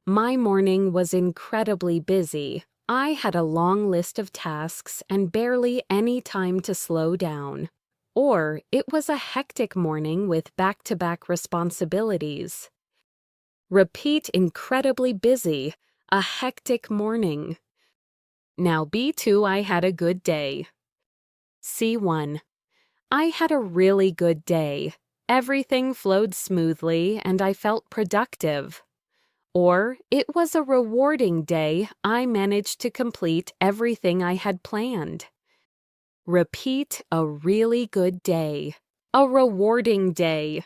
Speaker 1: My morning was incredibly busy. I had a long list of tasks and barely any time to slow down. Or it was a hectic morning with back-to-back responsibilities. Repeat incredibly busy, a hectic morning. Now B2, I had a good day. C1. I had a really good day. Everything flowed smoothly and I felt productive. Or it was a rewarding day. I managed to complete everything I had planned. Repeat, a really good day. A rewarding day.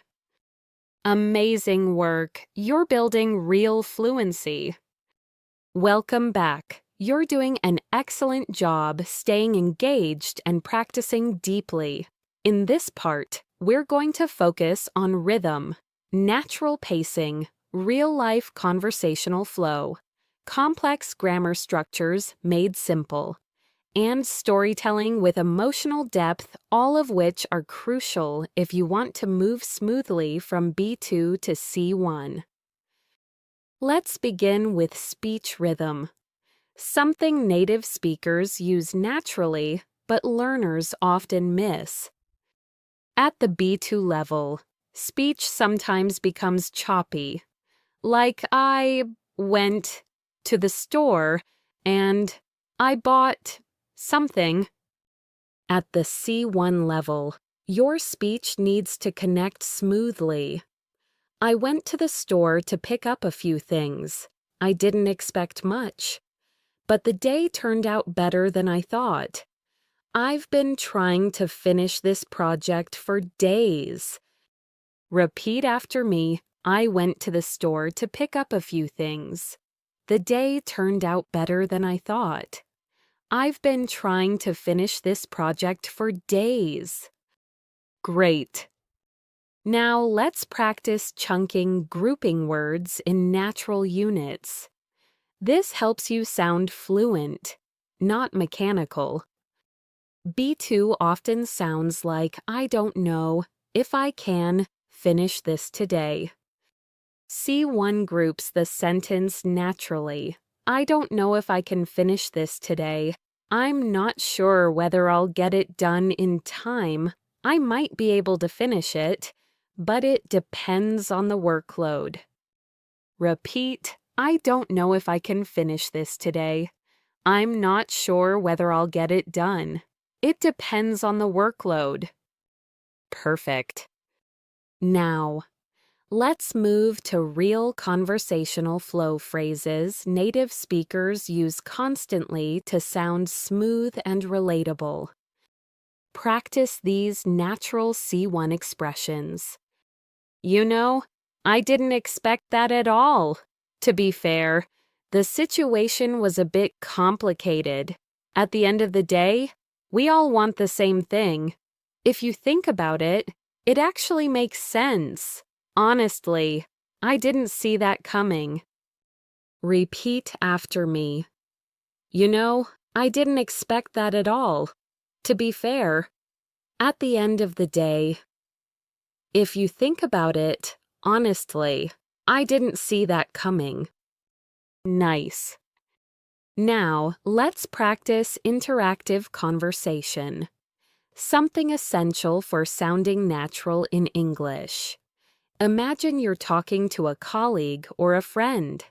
Speaker 1: Amazing work. You're building real fluency. Welcome back. You're doing an excellent job staying engaged and practicing deeply. In this part, we're going to focus on rhythm, natural pacing, real-life conversational flow, complex grammar structures made simple, and storytelling with emotional depth, all of which are crucial if you want to move smoothly from B2 to C1. Let's begin with speech rhythm, something native speakers use naturally, but learners often miss. At the B2 level, speech sometimes becomes choppy, like I went to the store and I bought something. At the C1 level, your speech needs to connect smoothly. I went to the store to pick up a few things. I didn't expect much, but the day turned out better than I thought. I've been trying to finish this project for days. Repeat after me. I went to the store to pick up a few things. The day turned out better than I thought. I've been trying to finish this project for days. Great. Now let's practice chunking grouping words in natural units. This helps you sound fluent, not mechanical. B2 often sounds like I don't know if I can finish this today. C1 groups the sentence naturally. I don't know if I can finish this today. I'm not sure whether I'll get it done in time. I might be able to finish it, but it depends on the workload. Repeat, I don't know if I can finish this today. I'm not sure whether I'll get it done. It depends on the workload. Perfect. Now, let's move to real conversational flow phrases native speakers use constantly to sound smooth and relatable. Practice these natural C1 expressions. You know, I didn't expect that at all. To be fair, the situation was a bit complicated. At the end of the day, we all want the same thing. If you think about it, it actually makes sense. Honestly, I didn't see that coming. Repeat after me. You know, I didn't expect that at all. To be fair, at the end of the day, if you think about it, honestly, I didn't see that coming. Nice. Now, let's practice interactive conversation. Something essential for sounding natural in English. Imagine you're talking to a colleague or a friend.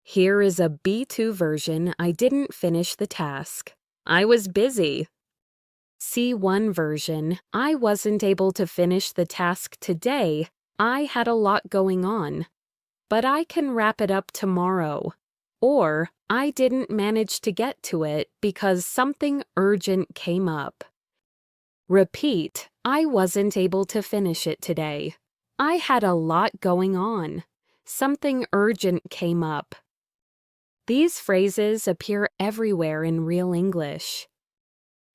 Speaker 1: Here is a B2 version. I didn't finish the task. I was busy. C1 version. I wasn't able to finish the task today. I had a lot going on. But I can wrap it up tomorrow. Or, I didn't manage to get to it because something urgent came up. Repeat, I wasn't able to finish it today. I had a lot going on. Something urgent came up. These phrases appear everywhere in real English.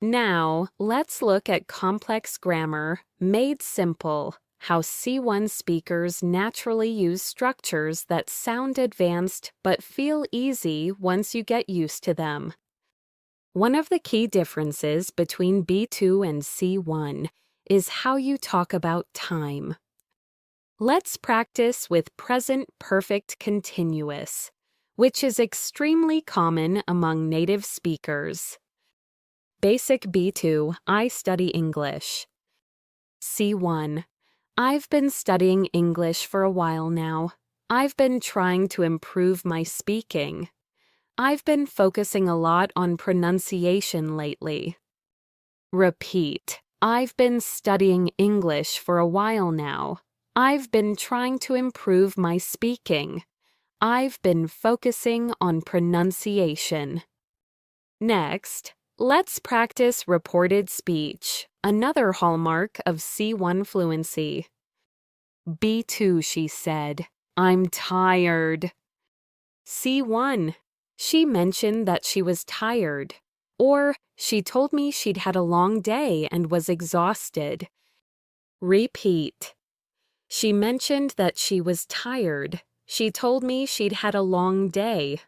Speaker 1: Now, let's look at complex grammar made simple, how C1 speakers naturally use structures that sound advanced but feel easy once you get used to them. One of the key differences between B2 and C1 is how you talk about time. Let's practice with present perfect continuous, which is extremely common among native speakers. Basic B2, I study English. C1, I've been studying English for a while now. I've been trying to improve my speaking. I've been focusing a lot on pronunciation lately. Repeat, I've been studying English for a while now. I've been trying to improve my speaking. I've been focusing on pronunciation. Next, let's practice reported speech, another hallmark of C1 fluency. B2, she said, I'm tired. C1, she mentioned that she was tired. Or, she told me she'd had a long day and was exhausted. Repeat. She mentioned that she was tired. She told me she'd had a long day.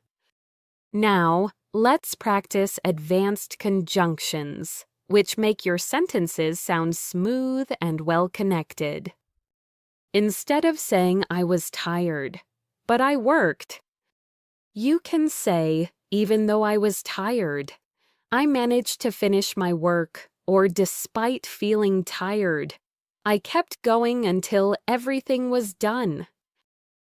Speaker 1: Now, let's practice advanced conjunctions, which make your sentences sound smooth and well-connected. Instead of saying I was tired, but I worked, you can say, even though I was tired, I managed to finish my work, or despite feeling tired, I kept going until everything was done.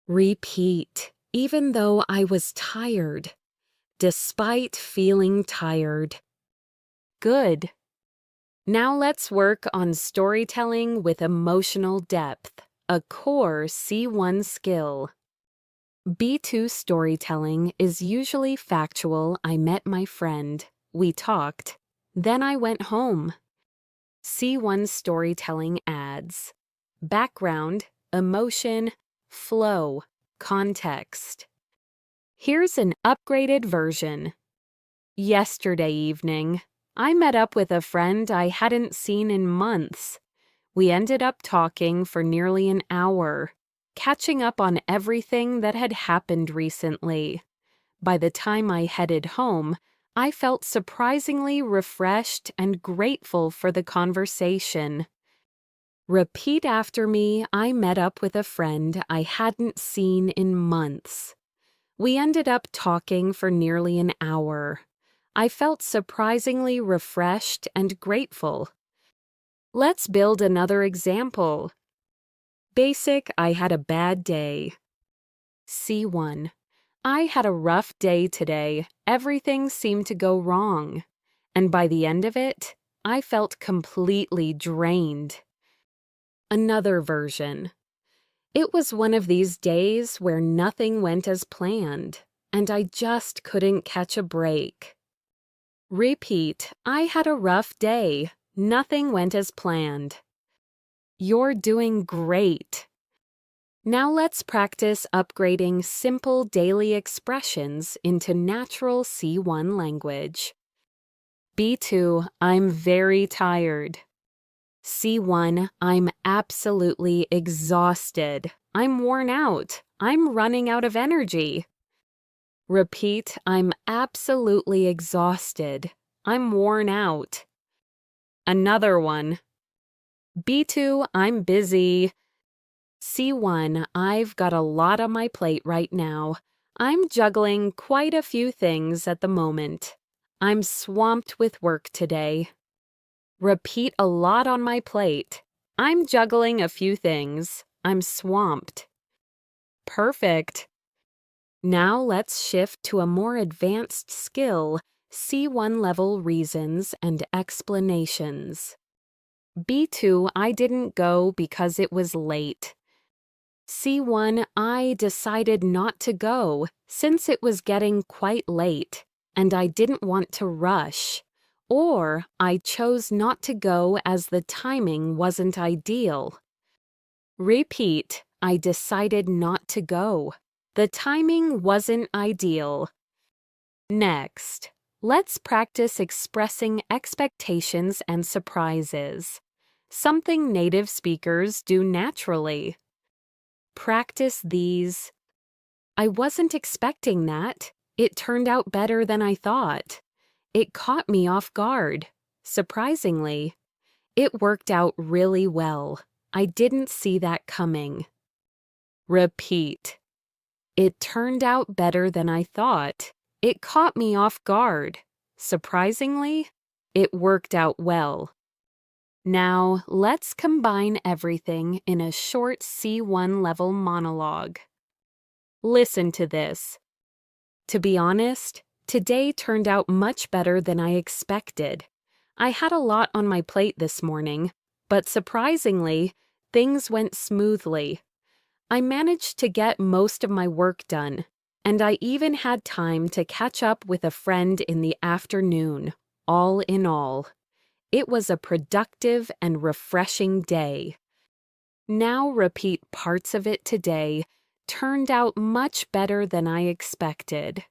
Speaker 1: Repeat, even though I was tired, despite feeling tired. Good. Now let's work on storytelling with emotional depth, a core C1 skill. B2 storytelling is usually factual. I met my friend. We talked. Then I went home. C1 storytelling adds background, emotion, flow, context. Here's an upgraded version. Yesterday evening, I met up with a friend I hadn't seen in months. We ended up talking for nearly an hour, catching up on everything that had happened recently. By the time I headed home, I felt surprisingly refreshed and grateful for the conversation. Repeat after me, I met up with a friend I hadn't seen in months. We ended up talking for nearly an hour. I felt surprisingly refreshed and grateful. Let's build another example. Basic, I had a bad day. C1. I had a rough day today. Everything seemed to go wrong. And by the end of it, I felt completely drained. Another version. It was one of these days where nothing went as planned, and I just couldn't catch a break. Repeat, I had a rough day. Nothing went as planned. You're doing great. Now let's practice upgrading simple daily expressions into natural C1 language. B2, I'm very tired. C1, I'm absolutely exhausted. I'm worn out. I'm running out of energy. Repeat, I'm absolutely exhausted. I'm worn out. Another one. B2, I'm busy. C1, I've got a lot on my plate right now. I'm juggling quite a few things at the moment. I'm swamped with work today. Repeat, a lot on my plate. I'm juggling a few things. I'm swamped. Perfect. Now let's shift to a more advanced skill, C1 level reasons and explanations. B2, I didn't go because it was late. C1, I decided not to go since it was getting quite late and I didn't want to rush. Or I chose not to go as the timing wasn't ideal. Repeat, I decided not to go. The timing wasn't ideal. Next, let's practice expressing expectations and surprises, something native speakers do naturally. Practice these. I wasn't expecting that. It turned out better than I thought. It caught me off guard. Surprisingly, it worked out really well. I didn't see that coming. Repeat. It turned out better than I thought. It caught me off guard. Surprisingly, it worked out well. Now, let's combine everything in a short C1 level monologue. Listen to this. To be honest, today turned out much better than I expected. I had a lot on my plate this morning, but surprisingly, things went smoothly. I managed to get most of my work done, and I even had time to catch up with a friend in the afternoon. All in all, it was a productive and refreshing day. Now repeat parts of it today. Turned out much better than I expected.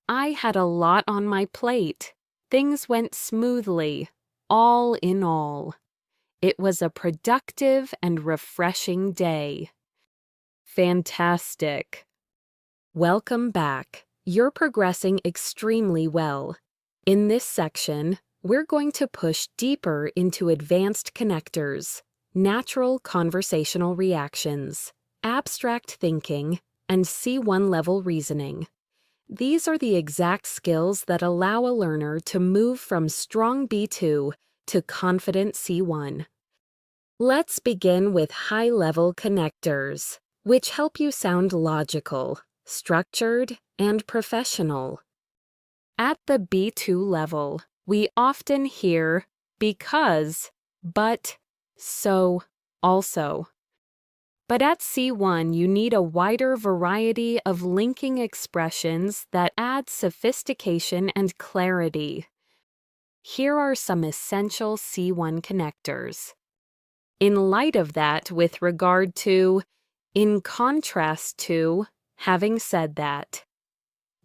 Speaker 1: I had a lot on my plate. Things went smoothly. All in all, it was a productive and refreshing day. Fantastic. Welcome back. You're progressing extremely well. In this section, we're going to push deeper into advanced connectors, natural conversational reactions, abstract thinking, and C1 level reasoning. These are the exact skills that allow a learner to move from strong B2 to confident C1. Let's begin with high-level connectors, which help you sound logical, structured, and professional. At the B2 level, we often hear because, but, so, also. But at C1, you need a wider variety of linking expressions that add sophistication and clarity. Here are some essential C1 connectors. In light of that, with regard to, in contrast to, having said that.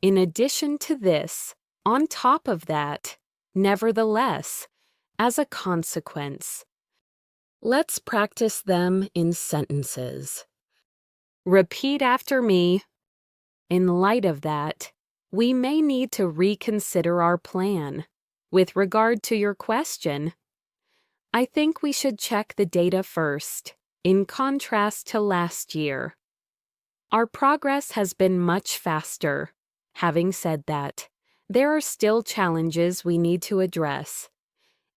Speaker 1: In addition to this, on top of that, nevertheless, as a consequence. Let's practice them in sentences. Repeat after me. In light of that, we may need to reconsider our plan. With regard to your question, I think we should check the data first, in contrast to last year. Our progress has been much faster. Having said that, there are still challenges we need to address.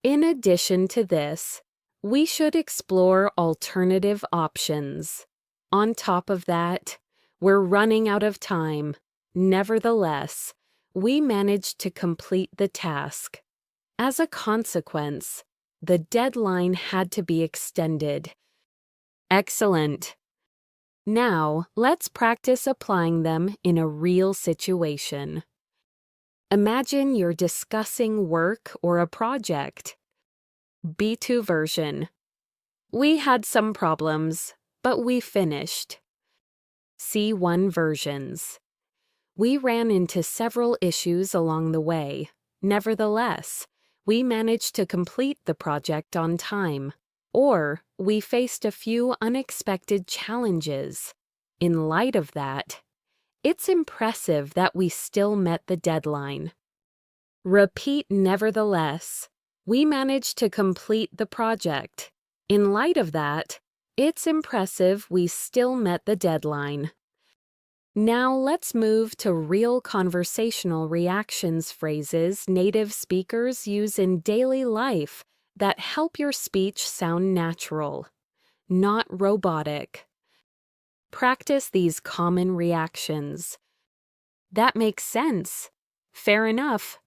Speaker 1: In addition to this, We should explore alternative options. On top of that, we're running out of time. Nevertheless, we managed to complete the task. As a consequence, the deadline had to be extended. Excellent. Now, let's practice applying them in a real situation. Imagine you're discussing work or a project. B2 version. We had some problems, but we finished. C1 versions. We ran into several issues along the way. Nevertheless, we managed to complete the project on time. Or we faced a few unexpected challenges. In light of that, it's impressive that we still met the deadline. Repeat nevertheless. We managed to complete the project. In light of that, it's impressive we still met the deadline. Now let's move to real conversational reactions phrases native speakers use in daily life that help your speech sound natural, not robotic. Practice these common reactions. That makes sense. Fair enough.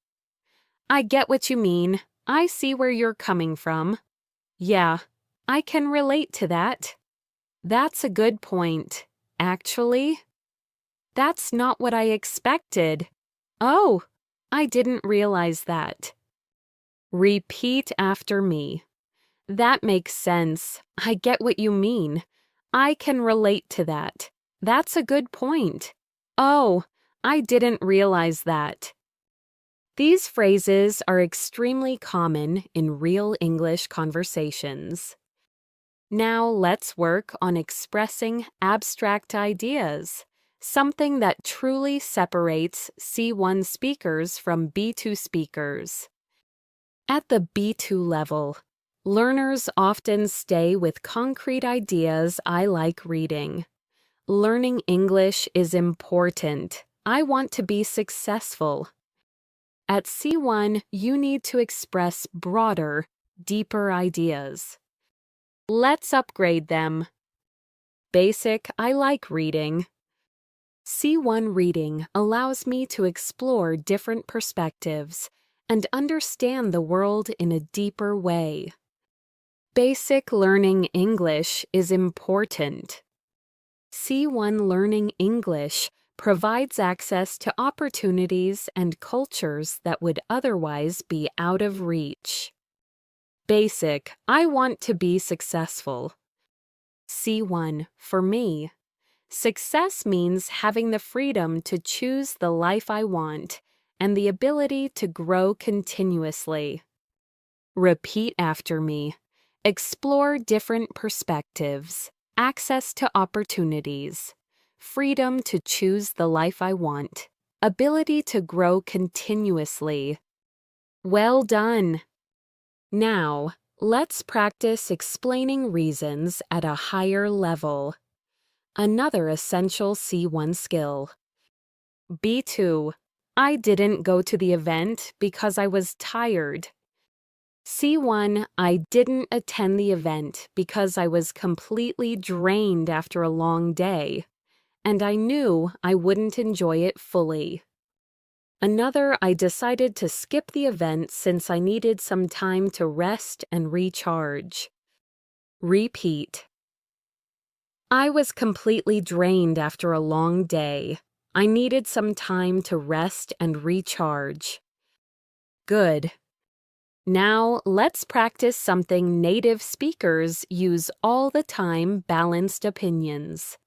Speaker 1: I get what you mean. I see where you're coming from. Yeah, I can relate to that. That's a good point. Actually, that's not what I expected. Oh, I didn't realize that. Repeat after me. That makes sense. I get what you mean. I can relate to that. That's a good point. Oh, I didn't realize that. These phrases are extremely common in real English conversations. Now let's work on expressing abstract ideas, something that truly separates C1 speakers from B2 speakers. At the B2 level, learners often stay with concrete ideas I like reading. Learning English is important. I want to be successful. At C1, you need to express broader, deeper ideas. Let's upgrade them. Basic, I like reading. C1 reading allows me to explore different perspectives and understand the world in a deeper way. Basic learning English is important. C1 learning English provides access to opportunities and cultures that would otherwise be out of reach. Basic, I want to be successful. C1, for me, success means having the freedom to choose the life I want and the ability to grow continuously. Repeat after me. Explore different perspectives, access to opportunities, freedom to choose the life I want, ability to grow continuously. Well done! Now, let's practice explaining reasons at a higher level. Another essential C1 skill. B2. I didn't go to the event because I was tired. C1. I didn't attend the event because I was completely drained after a long day, and I knew I wouldn't enjoy it fully. Another, I decided to skip the event since I needed some time to rest and recharge. Repeat. I was completely drained after a long day. I needed some time to rest and recharge. Good. Now, let's practice something native speakers use all the time: balanced opinions.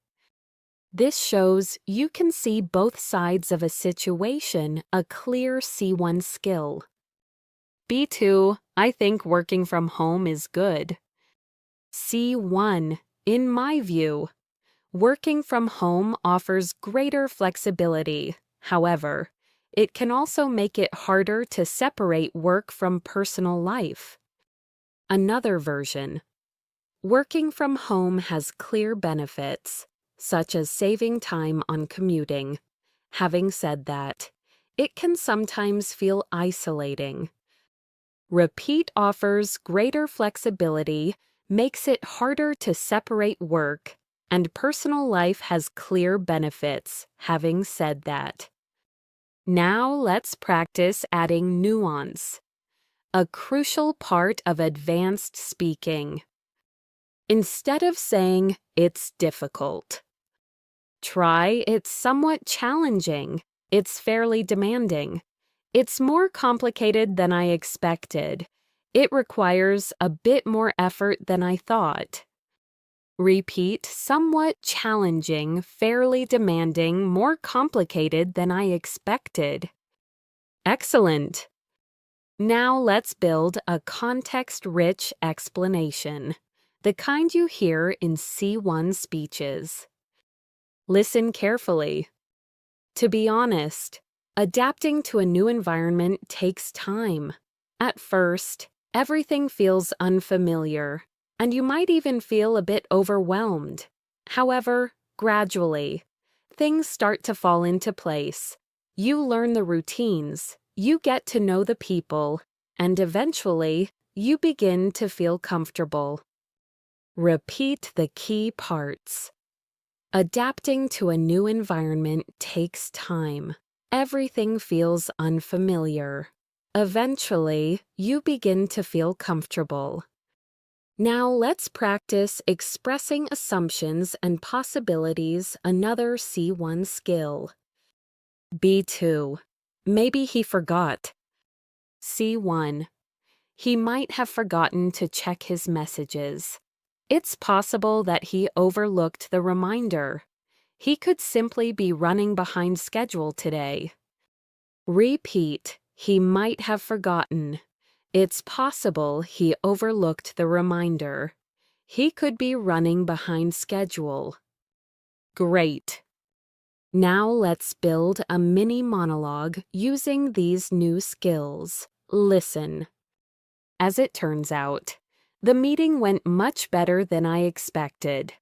Speaker 1: This shows you can see both sides of a situation, a clear C1 skill. B2, I think working from home is good. C1, in my view, working from home offers greater flexibility. However, it can also make it harder to separate work from personal life. Another version. Working from home has clear benefits, such as saving time on commuting. Having said that, it can sometimes feel isolating. Repeat offers greater flexibility, makes it harder to separate work, and personal life has clear benefits, having said that. Now let's practice adding nuance, a crucial part of advanced speaking. Instead of saying, "It's difficult," try, "It's somewhat challenging. It's fairly demanding. It's more complicated than I expected. It requires a bit more effort than I thought." Repeat, "Somewhat challenging, fairly demanding, more complicated than I expected." Excellent! Now let's build a context-rich explanation, the kind you hear in C1 speeches. Listen carefully. To be honest, adapting to a new environment takes time. At first, everything feels unfamiliar, and you might even feel a bit overwhelmed. However, gradually, things start to fall into place. You learn the routines, you get to know the people, and eventually, you begin to feel comfortable. Repeat the key parts. Adapting to a new environment takes time. Everything feels unfamiliar. Eventually, you begin to feel comfortable. Now let's practice expressing assumptions and possibilities, another C1 skill. B2. Maybe he forgot. C1. He might have forgotten to check his messages. It's possible that he overlooked the reminder. He could simply be running behind schedule today. Repeat, "He might have forgotten." It's possible he overlooked the reminder. He could be running behind schedule. Great! Now let's build a mini monologue using these new skills. Listen. As it turns out, the meeting went much better than I expected.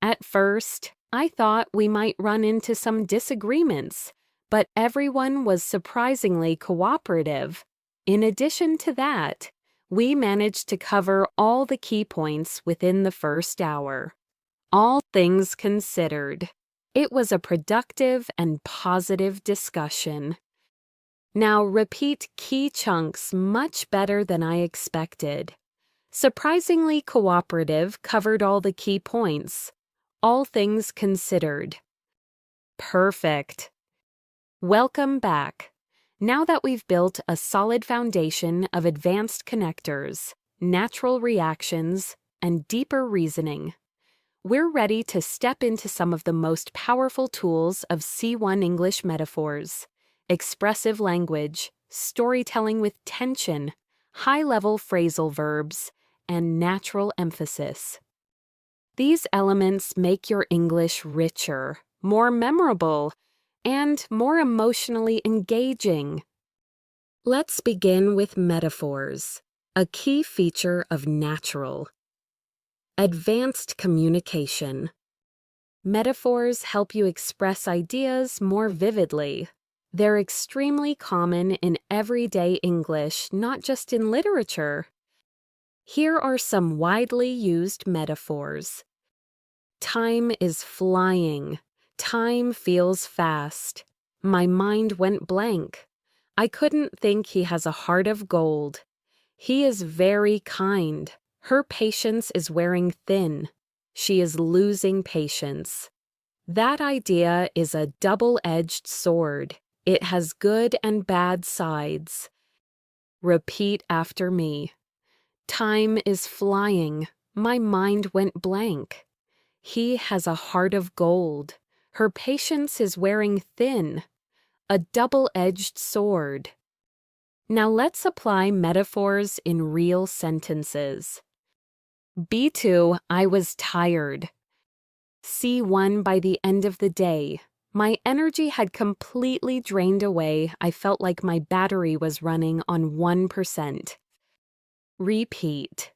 Speaker 1: At first, I thought we might run into some disagreements, but everyone was surprisingly cooperative. In addition to that, we managed to cover all the key points within the first hour. All things considered, it was a productive and positive discussion. Now repeat key chunks much better than I expected. Surprisingly cooperative, covered all the key points. All things considered. Perfect. Welcome back. Now that we've built a solid foundation of advanced connectors, natural reactions, and deeper reasoning, we're ready to step into some of the most powerful tools of C1 English metaphors: expressive language, storytelling with tension, high-level phrasal verbs, and natural emphasis. These elements make your English richer, more memorable, and more emotionally engaging. Let's begin with metaphors, a key feature of natural. Advanced communication. Metaphors help you express ideas more vividly. They're extremely common in everyday English, not just in literature. Here are some widely used metaphors. Time is flying. Time feels fast. My mind went blank. I couldn't think he has a heart of gold. He is very kind. Her patience is wearing thin. She is losing patience. That idea is a double-edged sword. It has good and bad sides. Repeat after me. Time is flying. My mind went blank. He has a heart of gold. Her patience is wearing thin. A double-edged sword. Now let's apply metaphors in real sentences. B2, I was tired. C1, by the end of the day, my energy had completely drained away. I felt like my battery was running on 1%. Repeat.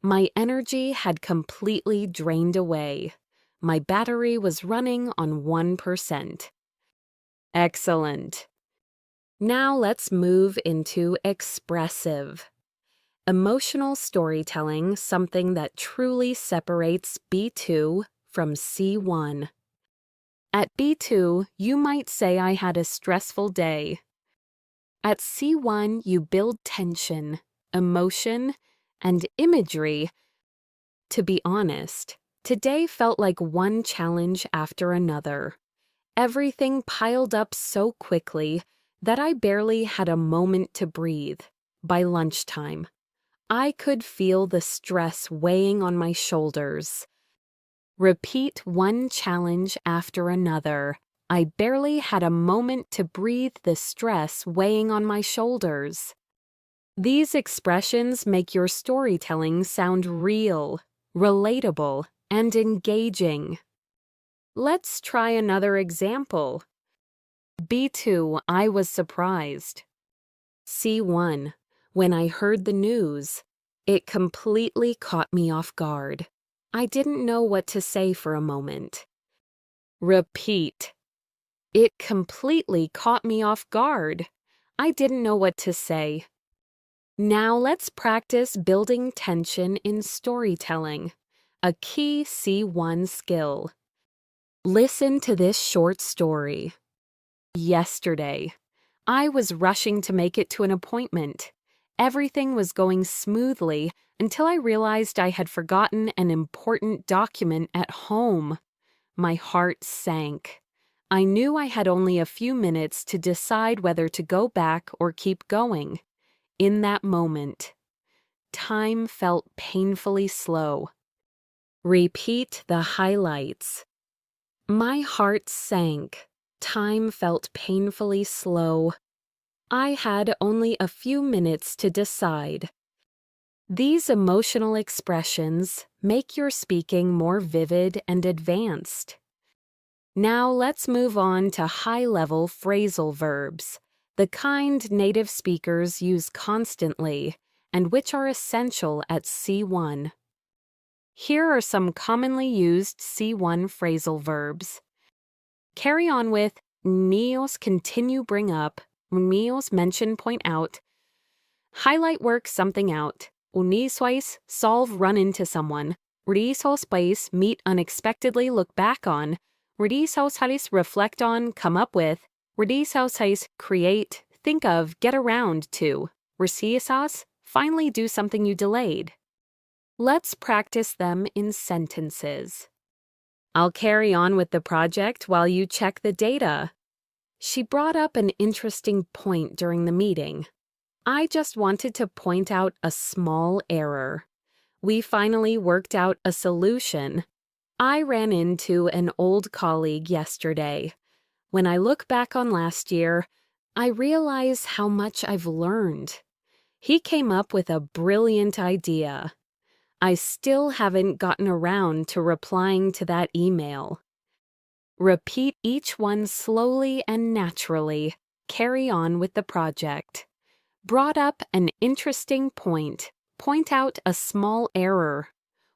Speaker 1: My energy had completely drained away. My battery was running on 1%. Excellent. Now let's move into expressive, Emotional storytelling, something that truly separates B2 from C1. At B2, you might say I had a stressful day. At C1, you build tension, emotion, and imagery. To be honest, today felt like one challenge after another. Everything piled up so quickly that I barely had a moment to breathe. By lunchtime, I could feel the stress weighing on my shoulders. Repeat one challenge after another. I barely had a moment to breathe, the stress weighing on my shoulders. These expressions make your storytelling sound real, relatable, and engaging. Let's try another example. B2, I was surprised. C1, when I heard the news, it completely caught me off guard. I didn't know what to say for a moment. Repeat. It completely caught me off guard. I didn't know what to say. Now let's practice building tension in storytelling, a key C1 skill. Listen to this short story. Yesterday, I was rushing to make it to an appointment. Everything was going smoothly until I realized I had forgotten an important document at home. My heart sank. I knew I had only a few minutes to decide whether to go back or keep going. In that moment, time felt painfully slow. Repeat the highlights. My heart sank. Time felt painfully slow. I had only a few minutes to decide. These emotional expressions make your speaking more vivid and advanced. Now let's move on to high-level phrasal verbs, the kind native speakers use constantly and which are essential at C1. Here are some commonly used C1 phrasal verbs. Carry on with nios, continue, bring up, nios, mention, point out, highlight, work something out, uniswais, solve, run into someone, risos, meet unexpectedly, look back on, Redishaus, reflect on, come up with, Redishaus, create, think of, get around to, Resiasas, finally do something you delayed. Let's practice them in sentences. I'll carry on with the project while you check the data. She brought up an interesting point during the meeting. I just wanted to point out a small error. We finally worked out a solution. I ran into an old colleague yesterday. When I look back on last year, I realize how much I've learned. He came up with a brilliant idea. I still haven't gotten around to replying to that email. Repeat each one slowly and naturally. Carry on with the project. Brought up an interesting point. Point out a small error.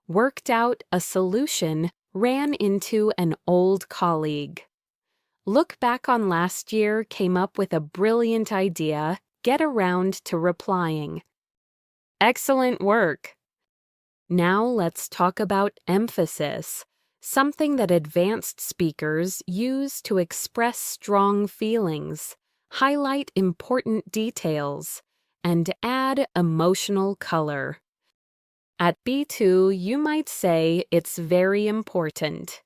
Speaker 1: Worked out a solution, ran into an old colleague. Look back on last year, came up with a brilliant idea, get around to replying. Excellent work! Now let's talk about emphasis, something that advanced speakers use to express strong feelings, highlight important details, and add emotional color. At B2, you might say it's very important.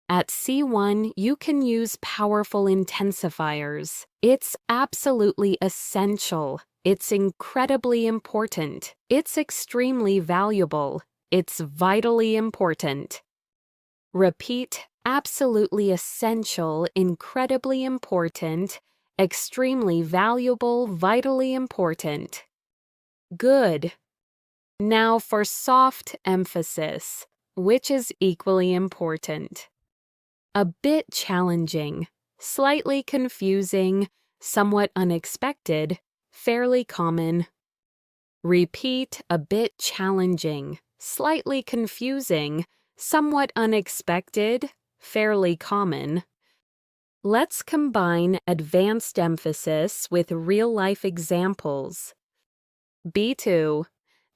Speaker 1: At C1, you can use powerful intensifiers. It's absolutely essential. It's incredibly important. It's extremely valuable. It's vitally important. Repeat, absolutely essential, incredibly important, extremely valuable, vitally important. Good. Now for soft emphasis, which is equally important. A bit challenging, slightly confusing, somewhat unexpected, fairly common. Repeat, a bit challenging, slightly confusing, somewhat unexpected, fairly common. Let's combine advanced emphasis with real-life examples. B2,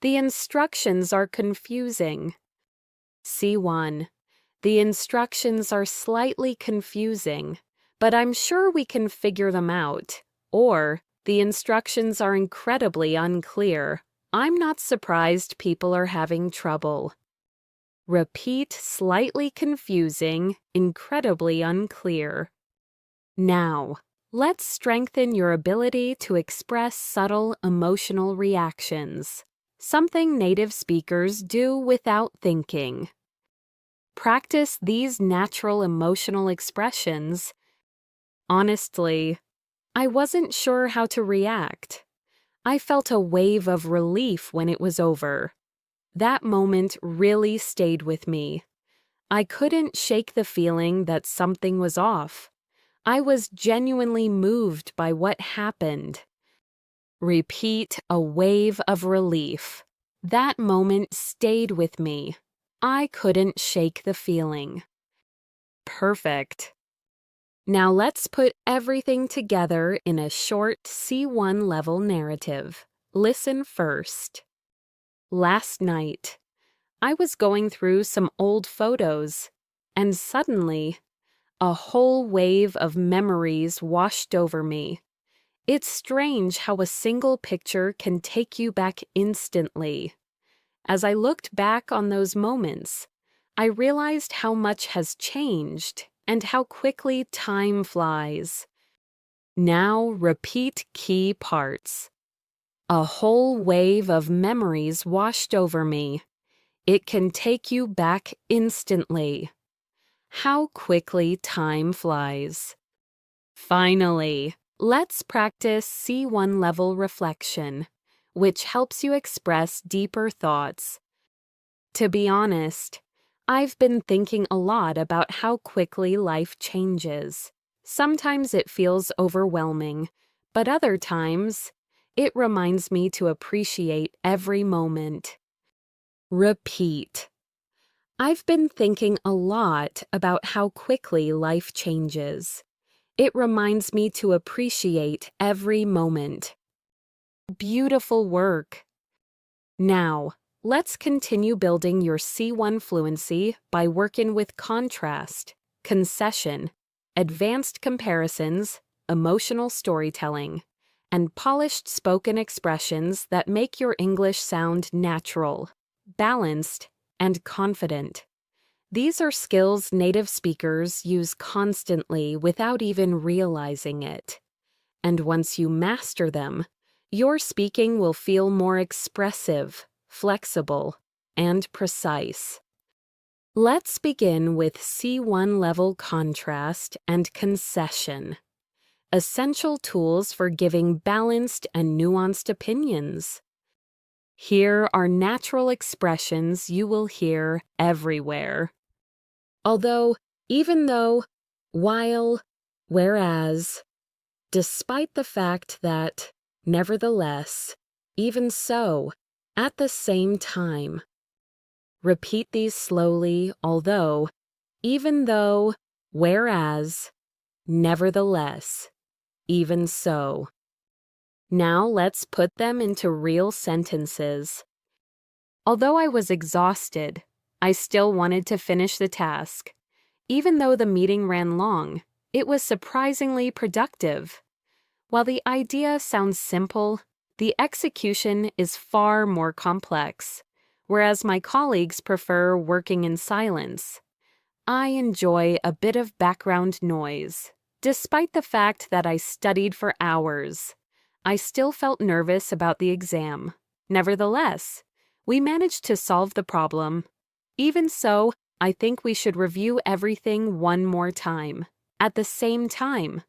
Speaker 1: The instructions are confusing. C1. The instructions are slightly confusing, but I'm sure we can figure them out. Or, the instructions are incredibly unclear. I'm not surprised people are having trouble. Repeat slightly confusing, incredibly unclear. Now, let's strengthen your ability to express subtle emotional reactions, something native speakers do without thinking. Practice these natural emotional expressions. Honestly, I wasn't sure how to react. I felt a wave of relief when it was over. That moment really stayed with me. I couldn't shake the feeling that something was off. I was genuinely moved by what happened. Repeat a wave of relief. That moment stayed with me. I couldn't shake the feeling. Perfect. Now let's put everything together in a short C1 level narrative. Listen first. Last night, I was going through some old photos, and suddenly, a whole wave of memories washed over me. It's strange how a single picture can take you back instantly. As I looked back on those moments, I realized how much has changed and how quickly time flies. Now repeat key parts. A whole wave of memories washed over me. It can take you back instantly. How quickly time flies. Finally, let's practice C1 level reflection, which helps you express deeper thoughts. To be honest, I've been thinking a lot about how quickly life changes. Sometimes it feels overwhelming, but other times, it reminds me to appreciate every moment. Repeat. I've been thinking a lot about how quickly life changes. It reminds me to appreciate every moment. Beautiful work. Now, let's continue building your C1 fluency by working with contrast, concession, advanced comparisons, emotional storytelling, and polished spoken expressions that make your English sound natural, balanced, and confident. These are skills native speakers use constantly without even realizing it. And once you master them, your speaking will feel more expressive, flexible, and precise. Let's begin with C1 level contrast and concession. Essential tools for giving balanced and nuanced opinions. Here are natural expressions you will hear everywhere. Although, even though, while, whereas, despite the fact that, nevertheless, even so, at the same time. Repeat these slowly, although, even though, whereas, nevertheless, even so. Now let's put them into real sentences. Although I was exhausted, I still wanted to finish the task. Even though the meeting ran long, it was surprisingly productive. While the idea sounds simple, the execution is far more complex. Whereas my colleagues prefer working in silence, I enjoy a bit of background noise. Despite the fact that I studied for hours, I still felt nervous about the exam. Nevertheless, we managed to solve the problem. Even so, I think we should review everything one more time, at the same time.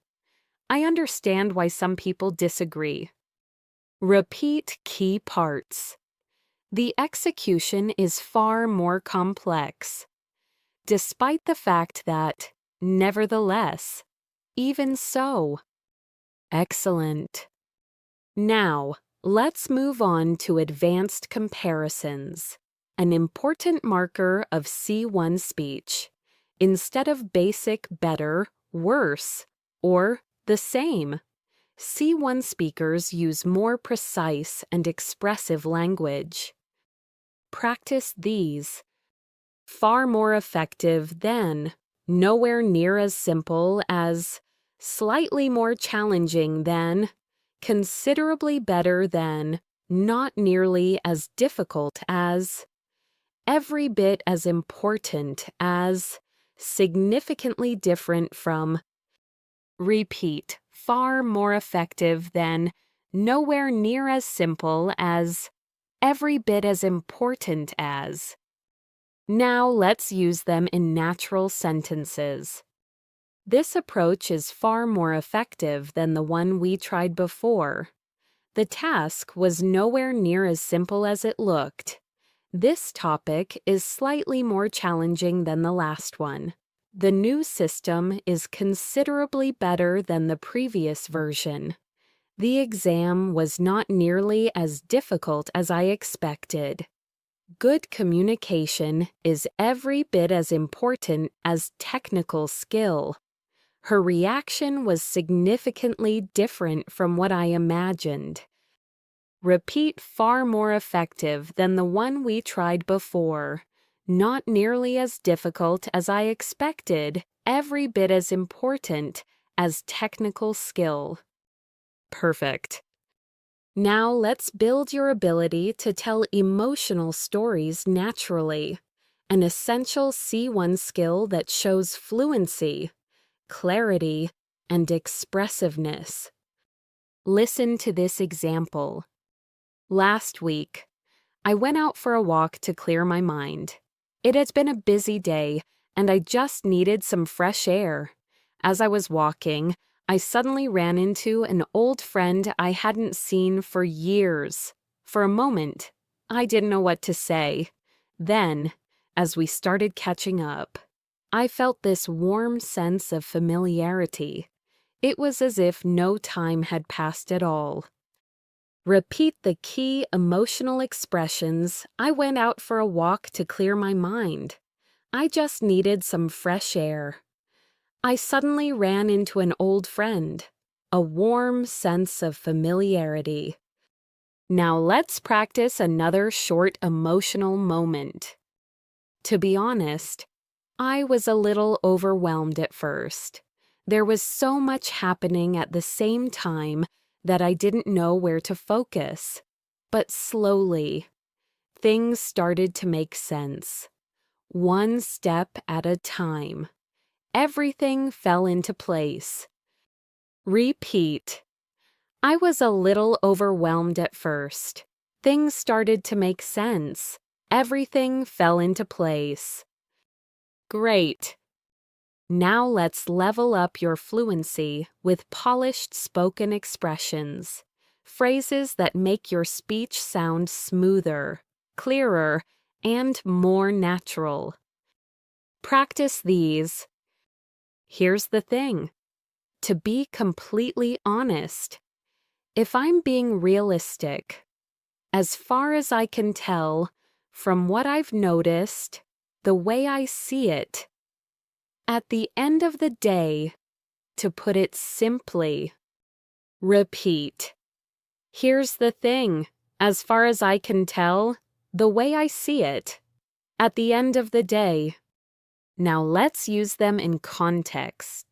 Speaker 1: I understand why some people disagree. Repeat key parts. The execution is far more complex. Despite the fact that, nevertheless, even so. Excellent. Now, let's move on to advanced comparisons, an important marker of C1 speech. Instead of basic better, worse, or the same, C1 speakers use more precise and expressive language. Practice these. Far more effective than, nowhere near as simple as, slightly more challenging than, considerably better than, not nearly as difficult as, every bit as important as, significantly different from. Repeat, far more effective than, nowhere near as simple as, every bit as important as. Now let's use them in natural sentences. This approach is far more effective than the one we tried before. The task was nowhere near as simple as it looked. This topic is slightly more challenging than the last one. The new system is considerably better than the previous version. The exam was not nearly as difficult as I expected. Good communication is every bit as important as technical skill. Her reaction was significantly different from what I imagined. Repeat, far more effective than the one we tried before. Not nearly as difficult as I expected, every bit as important as technical skill. Perfect. Now let's build your ability to tell emotional stories naturally, an essential C1 skill that shows fluency, clarity, and expressiveness. Listen to this example. Last week, I went out for a walk to clear my mind. It had been a busy day, and I just needed some fresh air. As I was walking, I suddenly ran into an old friend I hadn't seen for years. For a moment, I didn't know what to say. Then, as we started catching up, I felt this warm sense of familiarity. It was as if no time had passed at all. Repeat the key emotional expressions. I went out for a walk to clear my mind. I just needed some fresh air. I suddenly ran into an old friend. A warm sense of familiarity. Now let's practice another short emotional moment. To be honest, I was a little overwhelmed at first. There was so much happening at the same time that I didn't know where to focus. But slowly, things started to make sense. One step at a time. Everything fell into place. Repeat. I was a little overwhelmed at first. Things started to make sense. Everything fell into place. Great. Now let's level up your fluency with polished spoken expressions, phrases that make your speech sound smoother, clearer, and more natural. Practice these. Here's the thing. To be completely honest, if I'm being realistic, as far as I can tell, from what I've noticed, the way I see it, at the end of the day, to put it simply, repeat. Here's the thing, as far as I can tell, the way I see it, at the end of the day. Now let's use them in context.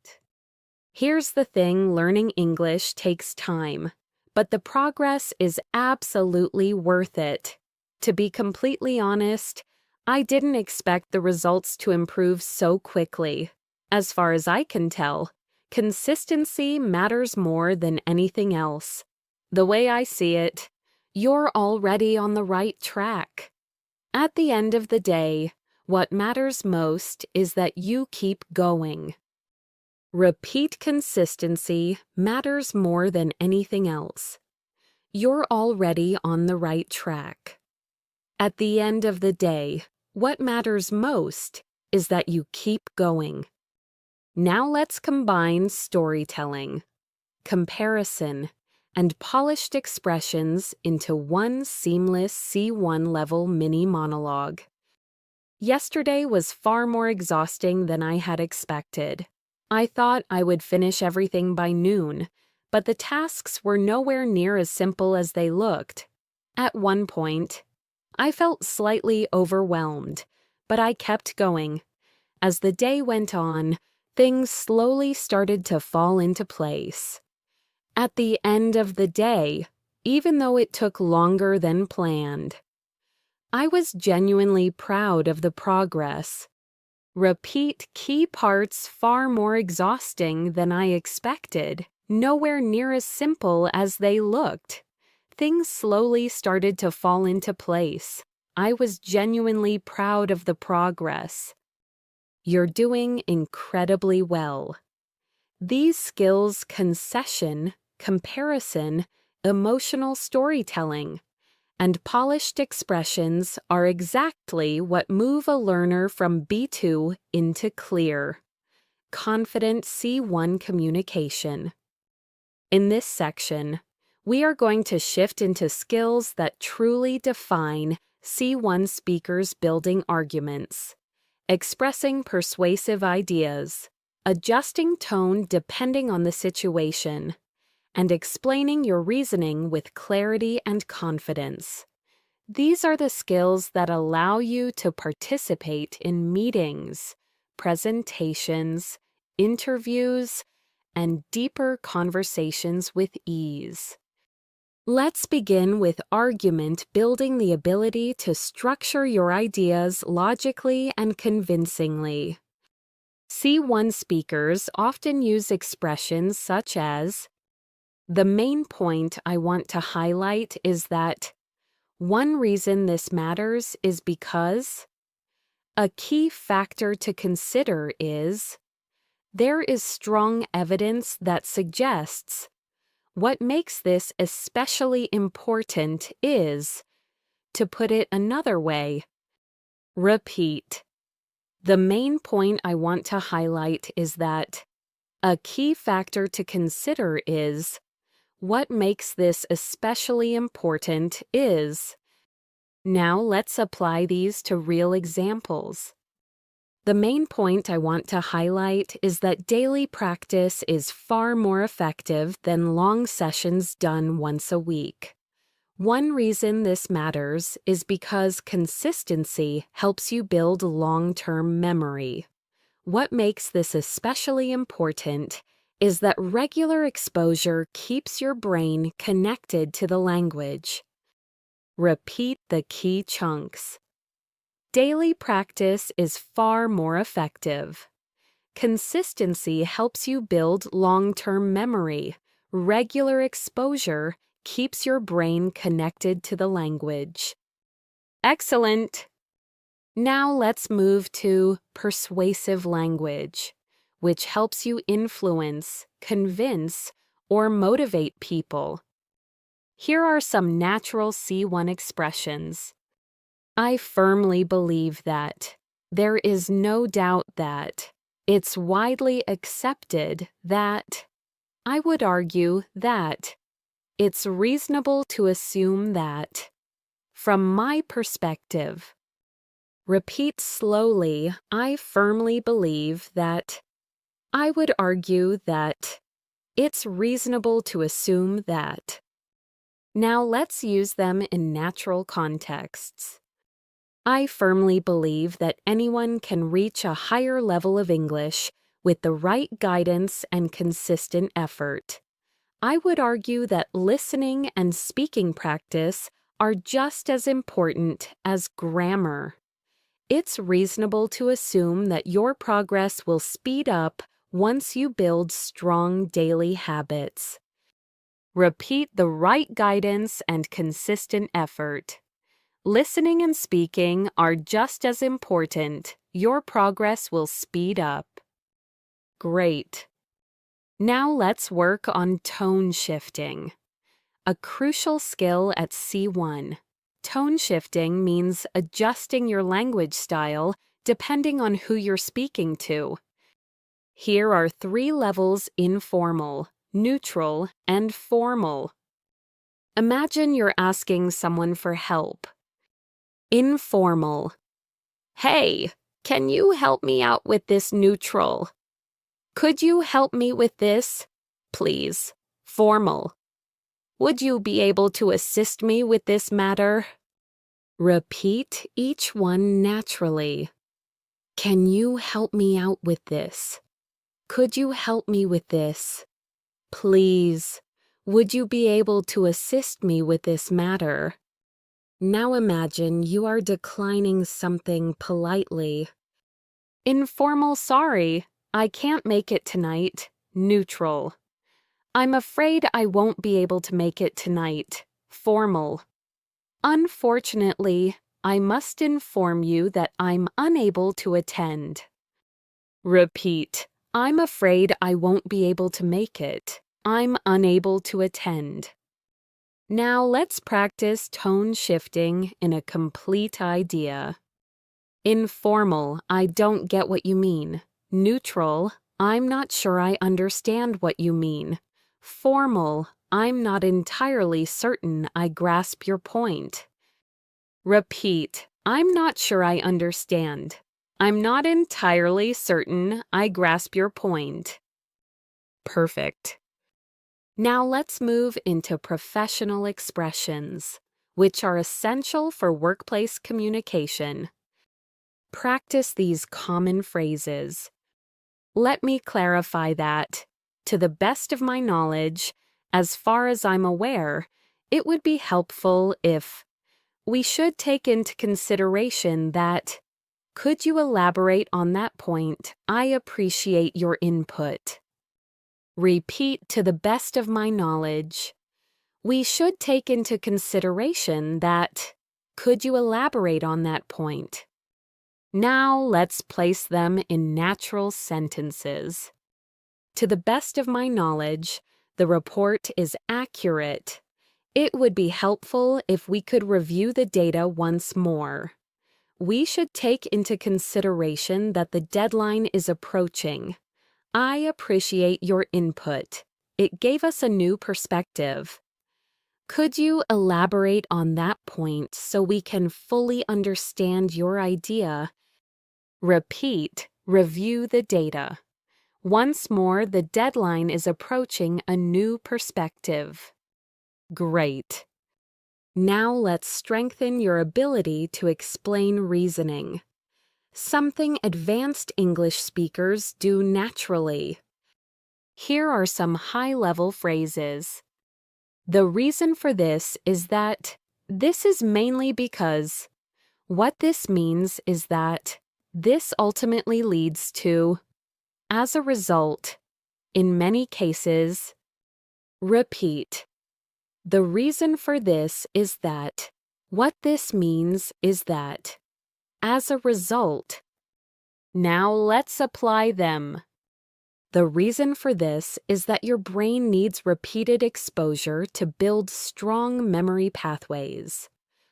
Speaker 1: Here's the thing, learning English takes time, but the progress is absolutely worth it. To be completely honest, I didn't expect the results to improve so quickly. As far as I can tell, consistency matters more than anything else. The way I see it, you're already on the right track. At the end of the day, what matters most is that you keep going. Repeat consistency matters more than anything else. You're already on the right track. At the end of the day, what matters most is that you keep going. Now let's combine storytelling, comparison, and polished expressions into one seamless C1 level mini monologue. Yesterday was far more exhausting than I had expected. I thought I would finish everything by noon, but the tasks were nowhere near as simple as they looked. At one point, I felt slightly overwhelmed, but I kept going. As the day went on, things slowly started to fall into place. At the end of the day, even though it took longer than planned, I was genuinely proud of the progress. Repeat key parts far more exhausting than I expected, nowhere near as simple as they looked. Things slowly started to fall into place. I was genuinely proud of the progress. You're doing incredibly well. These skills: concession, comparison, emotional storytelling, and polished expressions are exactly what move a learner from B2 into clear, confident C1 communication. In this section, we are going to shift into skills that truly define C1 speakers: building arguments, expressing persuasive ideas, adjusting tone depending on the situation, and explaining your reasoning with clarity and confidence. These are the skills that allow you to participate in meetings, presentations, interviews, and deeper conversations with ease. Let's begin with argument building: the ability to structure your ideas logically and convincingly. C1 speakers often use expressions such as, "The main point I want to highlight is that," "One reason this matters is because," "A key factor to consider is," "There is strong evidence that suggests," "What makes this especially important is," to put it another way. Repeat. The main point I want to highlight is that, "A key factor to consider is," "What makes this especially important is." Now let's apply these to real examples. The main point I want to highlight is that daily practice is far more effective than long sessions done once a week. One reason this matters is because consistency helps you build long-term memory. What makes this especially important is that regular exposure keeps your brain connected to the language. Repeat the key chunks. Daily practice is far more effective. Consistency helps you build long-term memory. Regular exposure keeps your brain connected to the language. Excellent! Now let's move to persuasive language, which helps you influence, convince, or motivate people. Here are some natural C1 expressions. I firmly believe that. There is no doubt that. It's widely accepted that. I would argue that. It's reasonable to assume that. From my perspective. Repeat slowly. I firmly believe that. I would argue that. It's reasonable to assume that. Now let's use them in natural contexts. I firmly believe that anyone can reach a higher level of English with the right guidance and consistent effort. I would argue that listening and speaking practice are just as important as grammar. It's reasonable to assume that your progress will speed up once you build strong daily habits. Repeat the right guidance and consistent effort. Listening and speaking are just as important. Your progress will speed up. Great. Now let's work on tone shifting. A crucial skill at C1. Tone shifting means adjusting your language style depending on who you're speaking to. Here are 3 levels: informal, neutral, and formal. Imagine you're asking someone for help. Informal. Hey, can you help me out with this neutral? Could you help me with this, please? Formal. Would you be able to assist me with this matter? Repeat each one naturally. Can you help me out with this? Could you help me with this? Please, would you be able to assist me with this matter? Now imagine you are declining something politely. Informal sorry, I can't make it tonight. Neutral. I'm afraid I won't be able to make it tonight. Formal. Unfortunately, I must inform you that I'm unable to attend. Repeat. I'm afraid I won't be able to make it. I'm unable to attend. Now let's practice tone shifting in a complete idea. Informal, I don't get what you mean. Neutral, I'm not sure I understand what you mean. Formal, I'm not entirely certain I grasp your point. Repeat, I'm not sure I understand. I'm not entirely certain I grasp your point. Perfect. Now let's move into professional expressions, which are essential for workplace communication. Practice these common phrases. Let me clarify that, to the best of my knowledge, as far as I'm aware, it would be helpful if we should take into consideration that. Could you elaborate on that point? I appreciate your input. Repeat to the best of my knowledge. We should take into consideration that. Could you elaborate on that point? Now let's place them in natural sentences. To the best of my knowledge, the report is accurate. It would be helpful if we could review the data once more. We should take into consideration that the deadline is approaching. I appreciate your input. It gave us a new perspective. Could you elaborate on that point so we can fully understand your idea? Repeat, review the data. Once more, the deadline is approaching a new perspective. Great. Now let's strengthen your ability to explain reasoning. Something advanced English speakers do naturally. Here are some high-level phrases. The reason for this is that this is mainly because. What this means is that this ultimately leads to. As a result, in many cases. Repeat. The reason for this is that. What this means is that. As a result. Now let's apply them. The reason for this is that your brain needs repeated exposure to build strong memory pathways.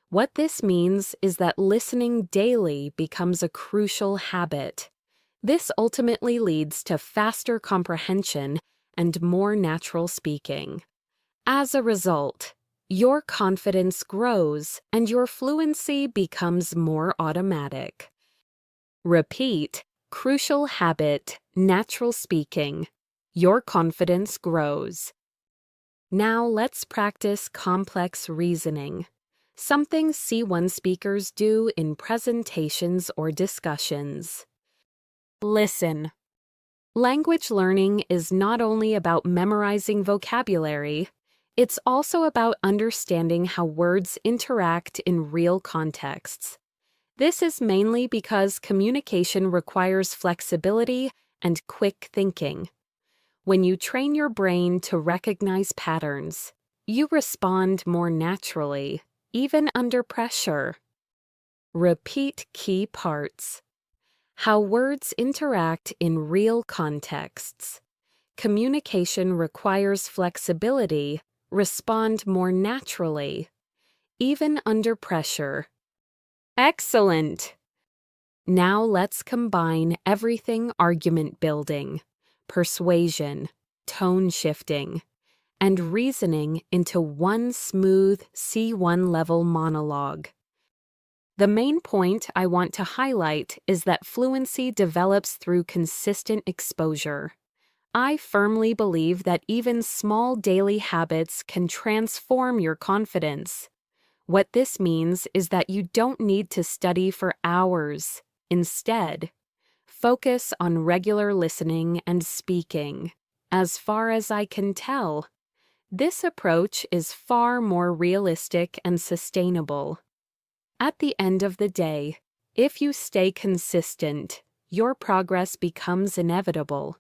Speaker 1: What this means is that listening daily becomes a crucial habit. This ultimately leads to faster comprehension and more natural speaking. As a result, your confidence grows and your fluency becomes more automatic. Repeat, crucial habit, natural speaking. Your confidence grows. Now let's practice complex reasoning, something C1 speakers do in presentations or discussions. Listen. Language learning is not only about memorizing vocabulary, it's also about understanding how words interact in real contexts. This is mainly because communication requires flexibility and quick thinking. When you train your brain to recognize patterns, you respond more naturally, even under pressure. Repeat key parts. How words interact in real contexts. Communication requires flexibility, respond more naturally, even under pressure. Excellent! Now let's combine everything argument building, persuasion, tone shifting, and reasoning into one smooth C1 level monologue. The main point I want to highlight is that fluency develops through consistent exposure. I firmly believe that even small daily habits can transform your confidence. What this means is that you don't need to study for hours. Instead, focus on regular listening and speaking. As far as I can tell, this approach is far more realistic and sustainable. At the end of the day, if you stay consistent, your progress becomes inevitable.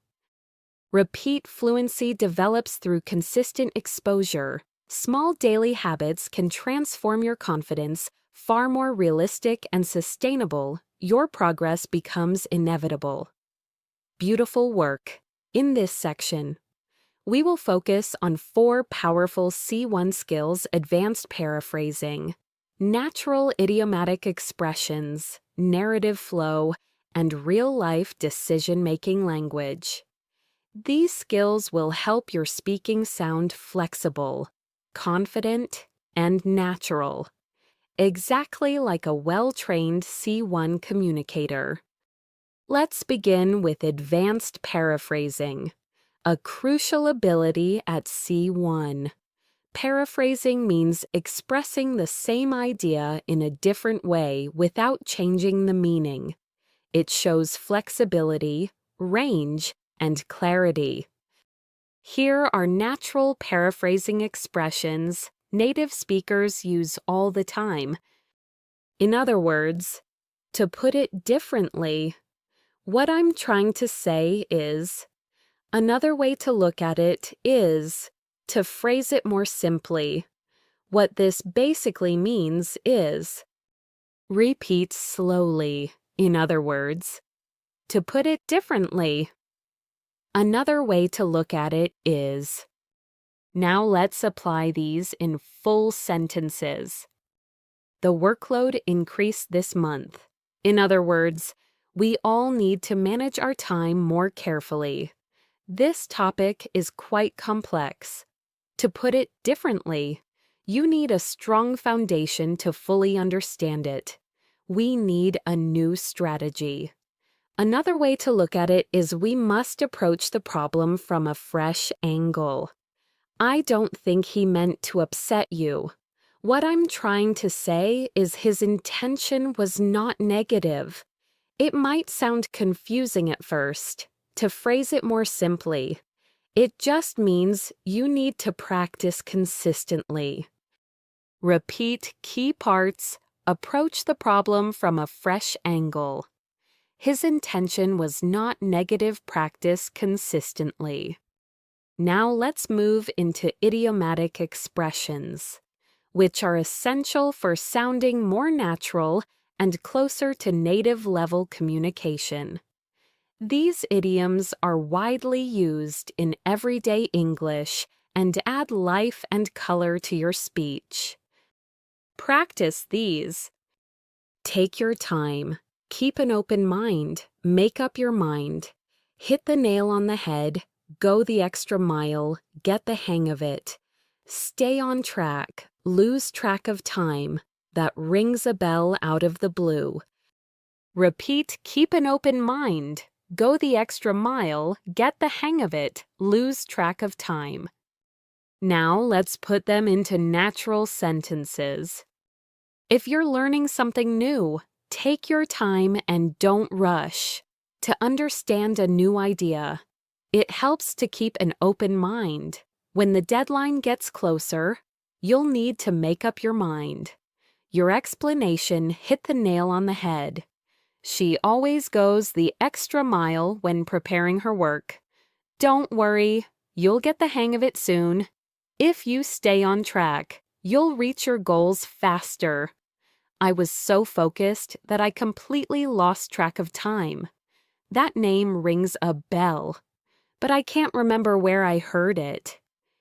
Speaker 1: Repeat fluency develops through consistent exposure. Small daily habits can transform your confidence. Far more realistic and sustainable, your progress becomes inevitable. Beautiful work. In this section, we will focus on 4 powerful C1 skills: advanced paraphrasing, natural idiomatic expressions, narrative flow, and real-life decision-making language. These skills will help your speaking sound flexible, confident, and natural, exactly like a well-trained C1 communicator. Let's begin with advanced paraphrasing, a crucial ability at C1. Paraphrasing means expressing the same idea in a different way without changing the meaning. It shows flexibility, range, and clarity. Here are natural paraphrasing expressions native speakers use all the time. In other words, to put it differently, what I'm trying to say is, another way to look at it is, to phrase it more simply. What this basically means is, repeat slowly. In other words, to put it differently. Another way to look at it is, now let's apply these in full sentences. The workload increased this month. In other words, we all need to manage our time more carefully. This topic is quite complex. To put it differently, you need a strong foundation to fully understand it. We need a new strategy. Another way to look at it is we must approach the problem from a fresh angle. I don't think he meant to upset you. What I'm trying to say is his intention was not negative. It might sound confusing at first. To phrase it more simply, it just means you need to practice consistently. Repeat key parts, approach the problem from a fresh angle. His intention was not negative. Practice consistently. Now let's move into idiomatic expressions, which are essential for sounding more natural and closer to native-level communication. These idioms are widely used in everyday English and add life and color to your speech. Practice these. Take your time. Keep an open mind. Make up your mind. Hit the nail on the head. Go the extra mile. Get the hang of it. Stay on track. Lose track of time. That rings a bell out of the blue. Repeat, keep an open mind. Go the extra mile. Get the hang of it. Lose track of time. Now let's put them into natural sentences. If you're learning something new, take your time and don't rush. To understand a new idea, it helps to keep an open mind. When the deadline gets closer, you'll need to make up your mind. Your explanation hit the nail on the head. She always goes the extra mile when preparing her work. Don't worry, you'll get the hang of it soon. If you stay on track, you'll reach your goals faster. I was so focused that I completely lost track of time. That name rings a bell, but I can't remember where I heard it.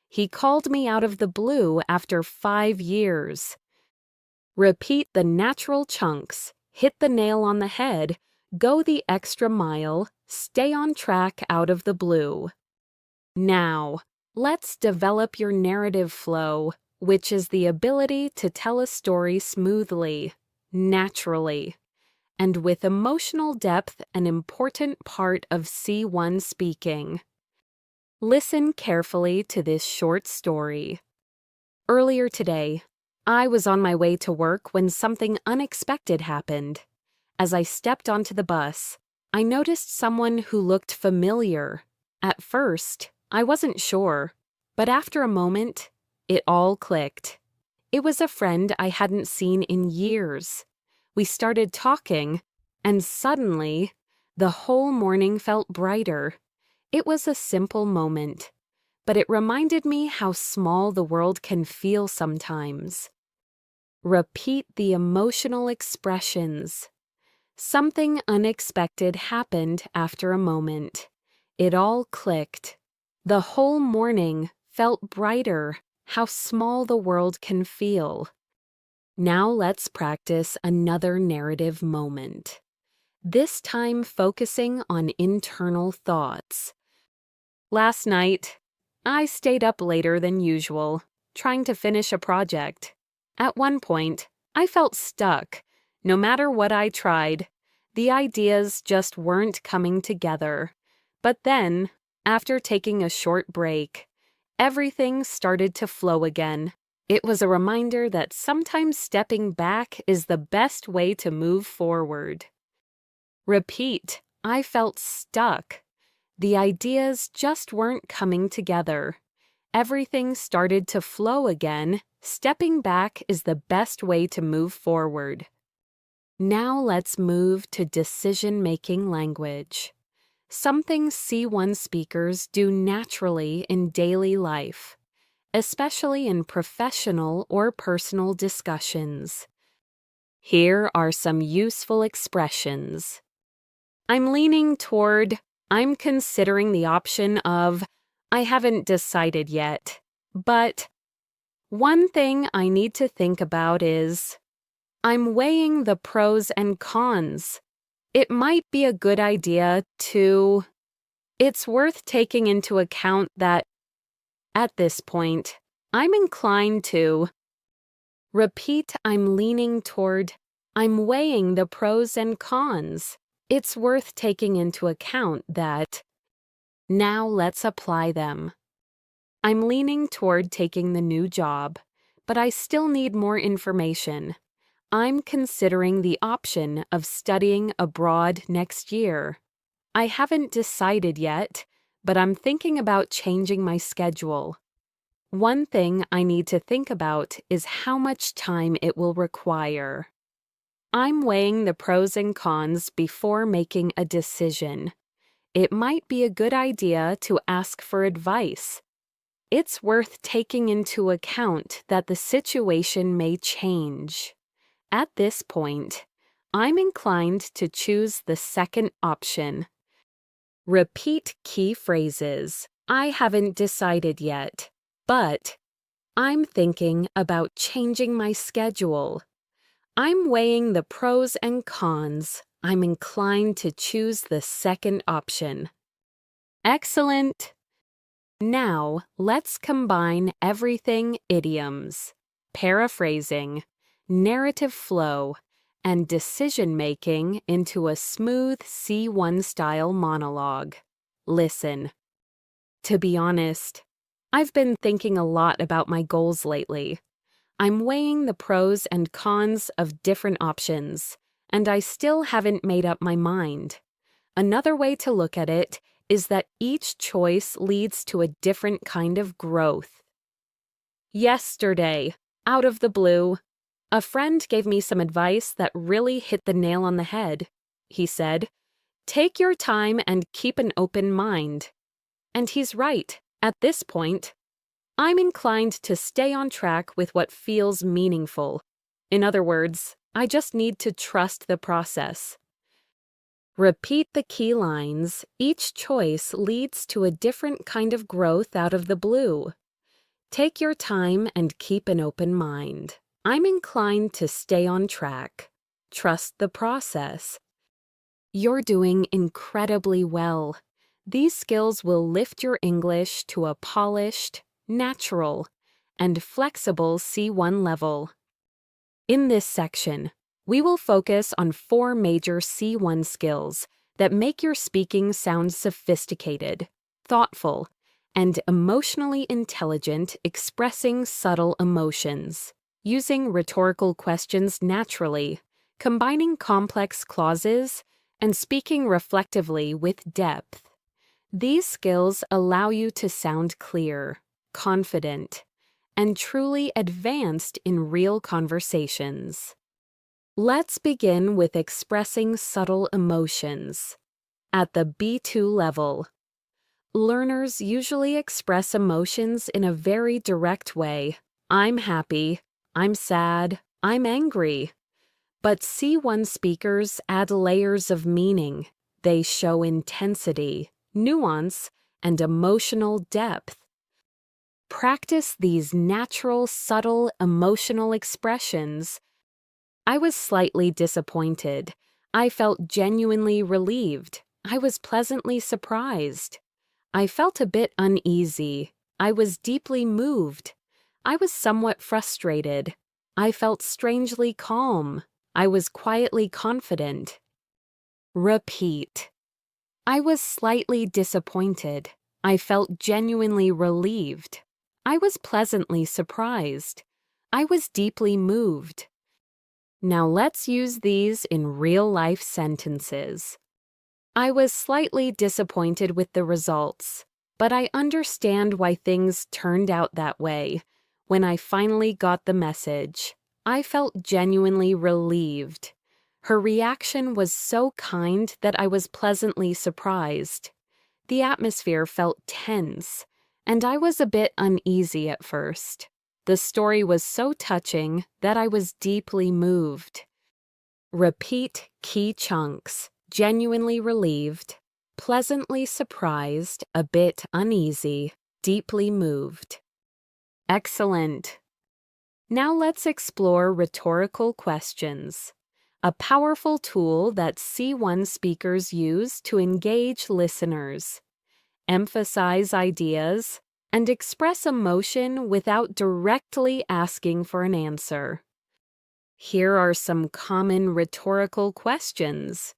Speaker 1: He called me out of the blue after 5 years. Repeat the natural chunks, hit the nail on the head, go the extra mile, stay on track out of the blue. Now, let's develop your narrative flow, which is the ability to tell a story smoothly, naturally, and with emotional depth, an important part of C1 speaking. Listen carefully to this short story. Earlier today, I was on my way to work when something unexpected happened. As I stepped onto the bus, I noticed someone who looked familiar. At first, I wasn't sure, but after a moment, it all clicked. It was a friend I hadn't seen in years. We started talking, and suddenly, the whole morning felt brighter. It was a simple moment, but it reminded me how small the world can feel sometimes. Repeat the emotional expressions. Something unexpected happened after a moment. It all clicked. The whole morning felt brighter. How small the world can feel. Now let's practice another narrative moment. This time focusing on internal thoughts. Last night, I stayed up later than usual, trying to finish a project. At one point, I felt stuck. No matter what I tried, the ideas just weren't coming together. But then, after taking a short break, everything started to flow again. It was a reminder that sometimes stepping back is the best way to move forward. Repeat, I felt stuck. The ideas just weren't coming together. Everything started to flow again. Stepping back is the best way to move forward. Now let's move to decision-making language. Something C1 speakers do naturally in daily life, especially in professional or personal discussions. Here are some useful expressions. I'm leaning toward, I'm considering the option of, I haven't decided yet, but one thing I need to think about is, I'm weighing the pros and cons. It might be a good idea to... It's worth taking into account that, at this point, I'm inclined to... Repeat, I'm leaning toward, I'm weighing the pros and cons. It's worth taking into account that... Now let's apply them. I'm leaning toward taking the new job, but I still need more information. I'm considering the option of studying abroad next year. I haven't decided yet, but I'm thinking about changing my schedule. One thing I need to think about is how much time it will require. I'm weighing the pros and cons before making a decision. It might be a good idea to ask for advice. It's worth taking into account that the situation may change. At this point, I'm inclined to choose the second option. Repeat key phrases. I haven't decided yet, but I'm thinking about changing my schedule. I'm weighing the pros and cons. I'm inclined to choose the second option. Excellent! Now, let's combine everything idioms, paraphrasing, narrative flow, and decision-making into a smooth C1-style monologue. Listen. To be honest, I've been thinking a lot about my goals lately. I'm weighing the pros and cons of different options, and I still haven't made up my mind. Another way to look at it is that each choice leads to a different kind of growth. Yesterday, out of the blue, a friend gave me some advice that really hit the nail on the head. He said, "Take your time and keep an open mind." And he's right. At this point, I'm inclined to stay on track with what feels meaningful. In other words, I just need to trust the process. Repeat the key lines. Each choice leads to a different kind of growth out of the blue. Take your time and keep an open mind. I'm inclined to stay on track. Trust the process. You're doing incredibly well. These skills will lift your English to a polished, natural, and flexible C1 level. In this section, we will focus on 4 major C1 skills that make your speaking sound sophisticated, thoughtful, and emotionally intelligent, expressing subtle emotions. using rhetorical questions naturally, combining complex clauses, and speaking reflectively with depth. These skills allow you to sound clear, confident, and truly advanced in real conversations. Let's begin with expressing subtle emotions. At the B2 level, learners usually express emotions in a very direct way. I'm happy, I'm sad, I'm angry. But C1 speakers add layers of meaning. They show intensity, nuance, and emotional depth. Practice these natural, subtle, emotional expressions. I was slightly disappointed. I felt genuinely relieved. I was pleasantly surprised. I felt a bit uneasy. I was deeply moved. I was somewhat frustrated. I felt strangely calm. I was quietly confident. Repeat. I was slightly disappointed. I felt genuinely relieved. I was pleasantly surprised. I was deeply moved. Now let's use these in real-life sentences. I was slightly disappointed with the results, but I understand why things turned out that way. When I finally got the message, I felt genuinely relieved. Her reaction was so kind that I was pleasantly surprised. The atmosphere felt tense, and I was a bit uneasy at first. The story was so touching that I was deeply moved. Repeat key chunks. Genuinely relieved, pleasantly surprised, a bit uneasy, deeply moved. Excellent. Now let's explore rhetorical questions, a powerful tool that C1 speakers use to engage listeners, emphasize ideas, and express emotion without directly asking for an answer. Here are some common rhetorical questions.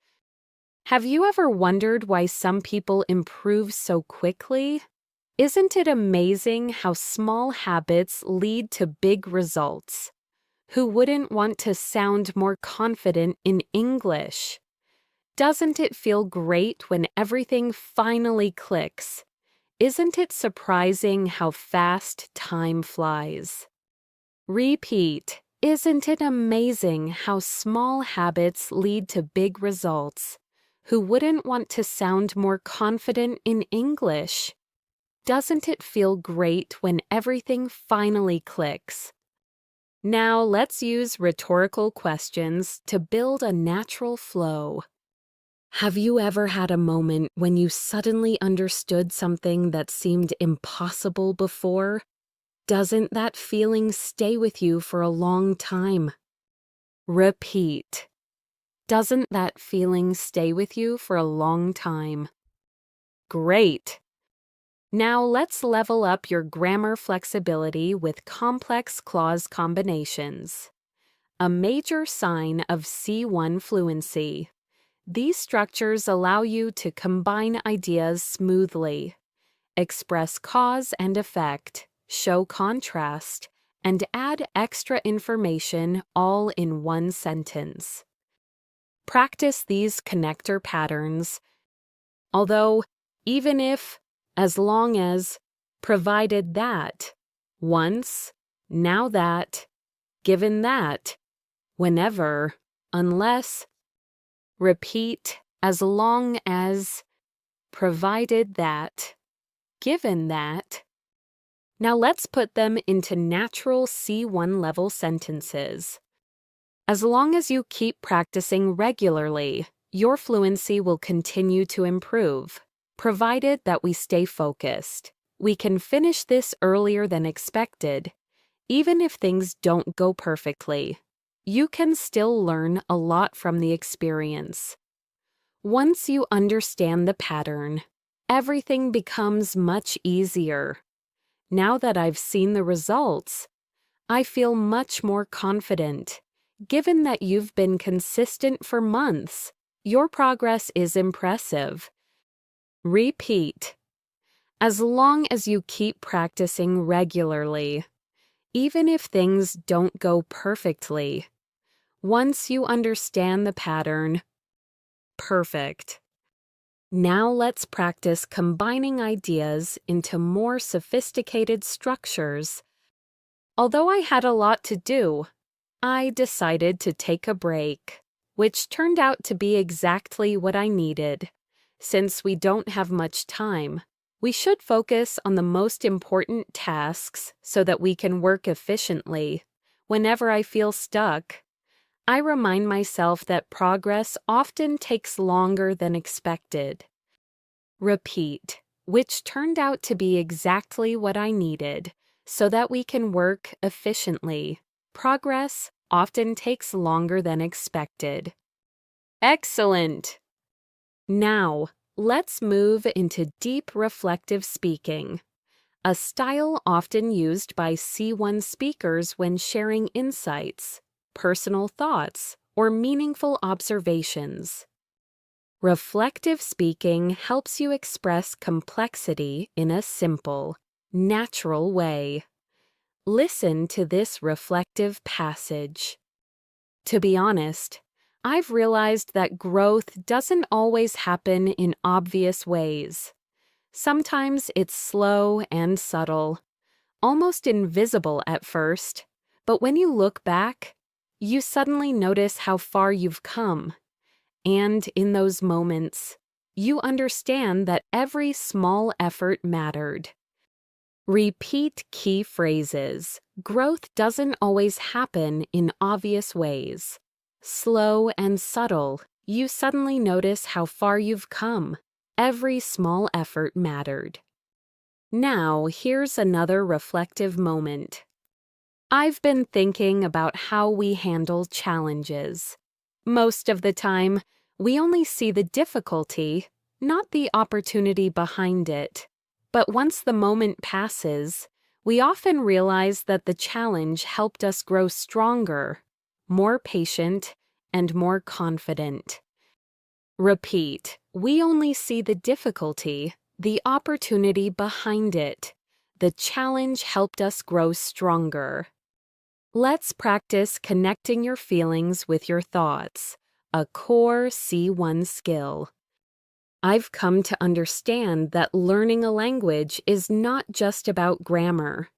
Speaker 1: Have you ever wondered why some people improve so quickly? Isn't it amazing how small habits lead to big results? Who wouldn't want to sound more confident in English? Doesn't it feel great when everything finally clicks? Isn't it surprising how fast time flies? Repeat. Isn't it amazing how small habits lead to big results? Who wouldn't want to sound more confident in English? Doesn't it feel great when everything finally clicks? Now let's use rhetorical questions to build a natural flow. Have you ever had a moment when you suddenly understood something that seemed impossible before? Doesn't that feeling stay with you for a long time? Repeat. Doesn't that feeling stay with you for a long time? Great! Now let's level up your grammar flexibility with complex clause combinations. A major sign of C1 fluency. These structures allow you to combine ideas smoothly, express cause and effect, show contrast, and add extra information all in one sentence. Practice these connector patterns. Although, even if, as long as, provided that, once, now that, given that, whenever, unless, repeat, as long as, provided that, given that. Now let's put them into natural C1 level sentences. As long as you keep practicing regularly, your fluency will continue to improve, provided that we stay focused. We can finish this earlier than expected. Even if things don't go perfectly, you can still learn a lot from the experience. Once you understand the pattern, everything becomes much easier. Now that I've seen the results, I feel much more confident. Given that you've been consistent for months, your progress is impressive. Repeat. As long as you keep practicing regularly, even if things don't go perfectly. Once you understand the pattern, perfect. Now let's practice combining ideas into more sophisticated structures. Although I had a lot to do, I decided to take a break, which turned out to be exactly what I needed. Since we don't have much time, we should focus on the most important tasks so that we can work efficiently. Whenever I feel stuck, I remind myself that progress often takes longer than expected. Repeat, which turned out to be exactly what I needed, so that we can work efficiently. Progress often takes longer than expected. Excellent! Now, let's move into deep reflective speaking, a style often used by C1 speakers when sharing insights, personal thoughts, or meaningful observations. Reflective speaking helps you express complexity in a simple, natural way. Listen to this reflective passage. To be honest, I've realized that growth doesn't always happen in obvious ways. Sometimes it's slow and subtle, almost invisible at first, but when you look back, you suddenly notice how far you've come. And in those moments, you understand that every small effort mattered. Repeat key phrases. Growth doesn't always happen in obvious ways. Slow and subtle, you suddenly notice how far you've come. Every small effort mattered. Now, here's another reflective moment. I've been thinking about how we handle challenges. Most of the time, we only see the difficulty, not the opportunity behind it. But once the moment passes, we often realize that the challenge helped us grow stronger, more patient, and more confident. Repeat, we only see the difficulty, the opportunity behind it. The challenge helped us grow stronger. Let's practice connecting your feelings with your thoughts, a core C1 skill. I've come to understand that learning a language is not just about grammar.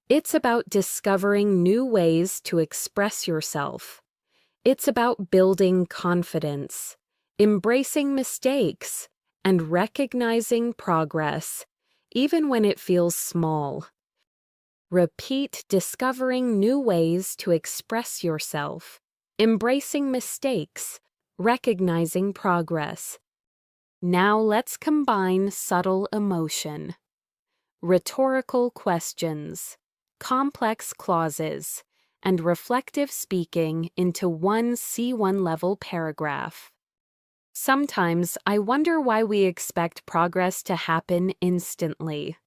Speaker 1: It's about discovering new ways to express yourself. It's about building confidence, embracing mistakes, and recognizing progress, even when it feels small. Repeat discovering new ways to express yourself, embracing mistakes, recognizing progress. Now let's combine subtle emotion, rhetorical questions, complex clauses, and reflective speaking into one C1 level paragraph. Sometimes I wonder why we expect progress to happen instantly.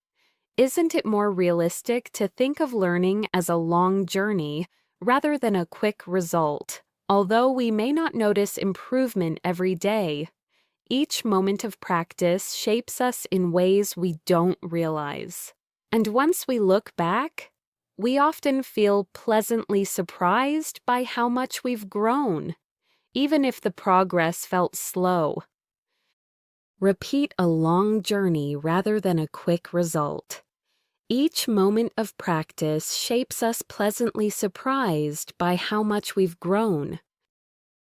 Speaker 1: Isn't it more realistic to think of learning as a long journey rather than a quick result? Although we may not notice improvement every day, each moment of practice shapes us in ways we don't realize. And once we look back, we often feel pleasantly surprised by how much we've grown, even if the progress felt slow. Repeat a long journey rather than a quick result. Each moment of practice shapes us pleasantly surprised by how much we've grown.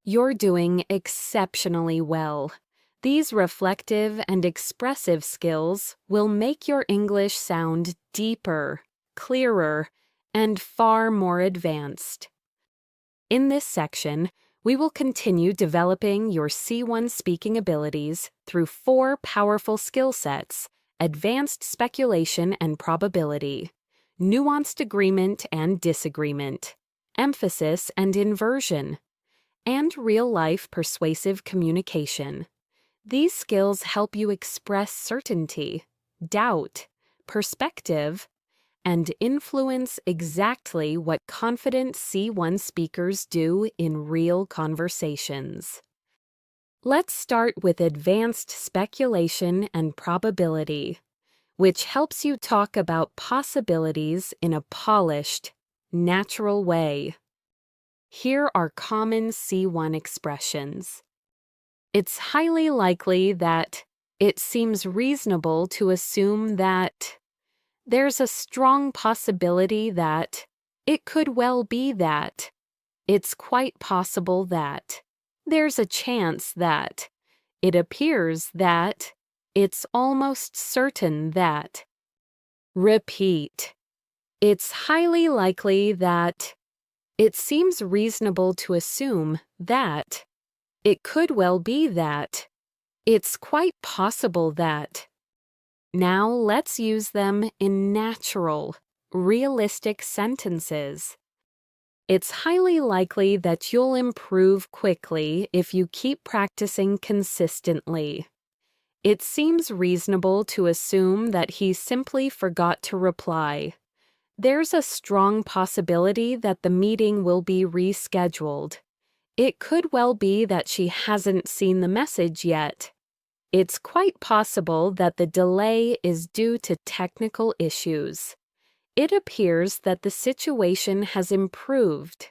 Speaker 1: You're doing exceptionally well. These reflective and expressive skills will make your English sound deeper, clearer, and far more advanced. In this section, we will continue developing your C1 speaking abilities through 4 powerful skill sets: advanced speculation and probability, nuanced agreement and disagreement, emphasis and inversion, and real-life persuasive communication. These skills help you express certainty, doubt, perspective, and influence exactly what confident C1 speakers do in real conversations. Let's start with advanced speculation and probability, which helps you talk about possibilities in a polished, natural way. Here are common C1 expressions. It's highly likely that. It seems reasonable to assume that. There's a strong possibility that. It could well be that. It's quite possible that. There's a chance that. It appears that. It's almost certain that. Repeat. It's highly likely that. It seems reasonable to assume that. It could well be that. It's quite possible that. Now let's use them in natural, realistic sentences. It's highly likely that you'll improve quickly if you keep practicing consistently. It seems reasonable to assume that he simply forgot to reply. There's a strong possibility that the meeting will be rescheduled. It could well be that she hasn't seen the message yet. It's quite possible that the delay is due to technical issues. It appears that the situation has improved.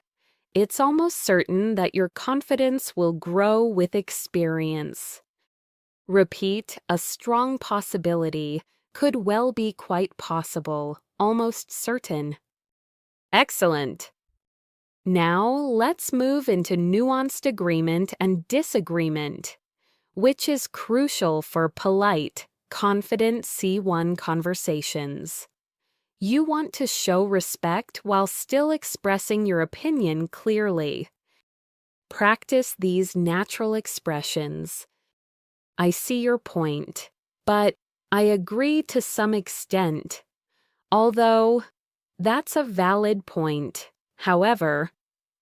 Speaker 1: It's almost certain that your confidence will grow with experience. Repeat, a strong possibility, could well be quite possible, almost certain. Excellent. Now let's move into nuanced agreement and disagreement, which is crucial for polite, confident C1 conversations. You want to show respect while still expressing your opinion clearly. Practice these natural expressions. I see your point, but I agree to some extent. Although, that's a valid point. However,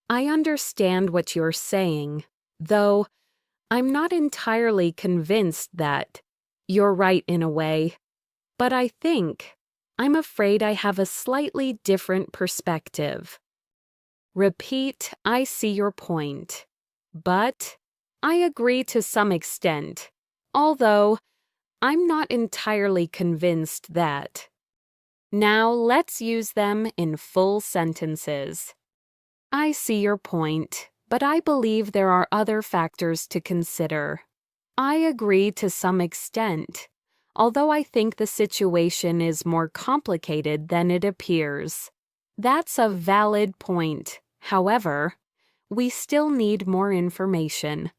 Speaker 1: I understand what you're saying, though I'm not entirely convinced that. You're right in a way, but I'm afraid I have a slightly different perspective. Repeat, I see your point, but I agree to some extent, although I'm not entirely convinced that. Now let's use them in full sentences. I see your point, but I believe there are other factors to consider. I agree to some extent, although I think the situation is more complicated than it appears. That's a valid point. However, we still need more information.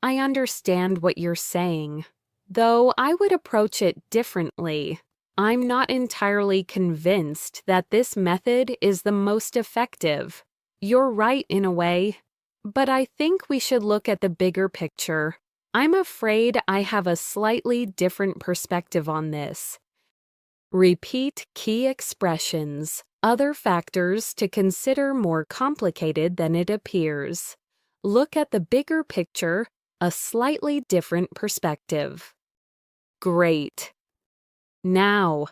Speaker 1: I understand what you're saying, though I would approach it differently. I'm not entirely convinced that this method is the most effective. You're right in a way, but I think we should look at the bigger picture. I'm afraid I have a slightly different perspective on this. Repeat key expressions, other factors to consider more complicated than it appears. Look at the bigger picture, a slightly different perspective. Great. Now,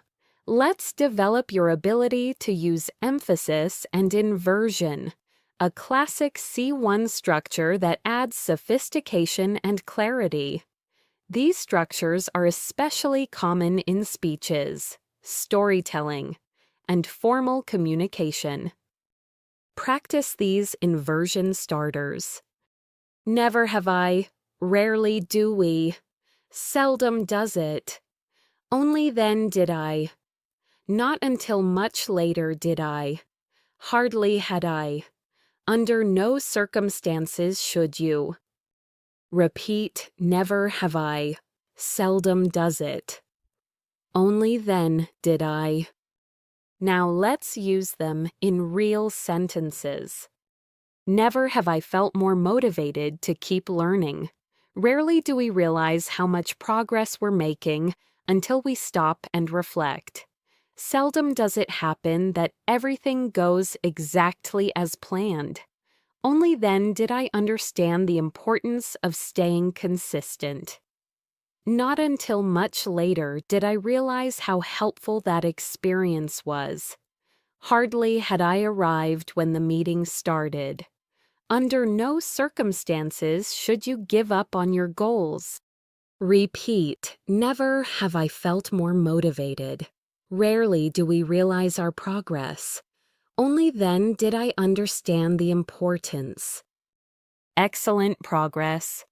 Speaker 1: let's develop your ability to use emphasis and inversion, a classic C1 structure that adds sophistication and clarity. These structures are especially common in speeches, storytelling, and formal communication. Practice these inversion starters. Never have I, rarely do we, seldom does it. Only then did I. Not until much later did I. Hardly had I. Under no circumstances should you. Repeat, never have I. Seldom does it. Only then did I. Now let's use them in real sentences. Never have I felt more motivated to keep learning. Rarely do we realize how much progress we're making until we stop and reflect. Seldom does it happen that everything goes exactly as planned. Only then did I understand the importance of staying consistent. Not until much later did I realize how helpful that experience was. Hardly had I arrived when the meeting started. Under no circumstances should you give up on your goals. Repeat, never have I felt more motivated. Rarely do we realize our progress. Only then did I understand the importance. Excellent progress.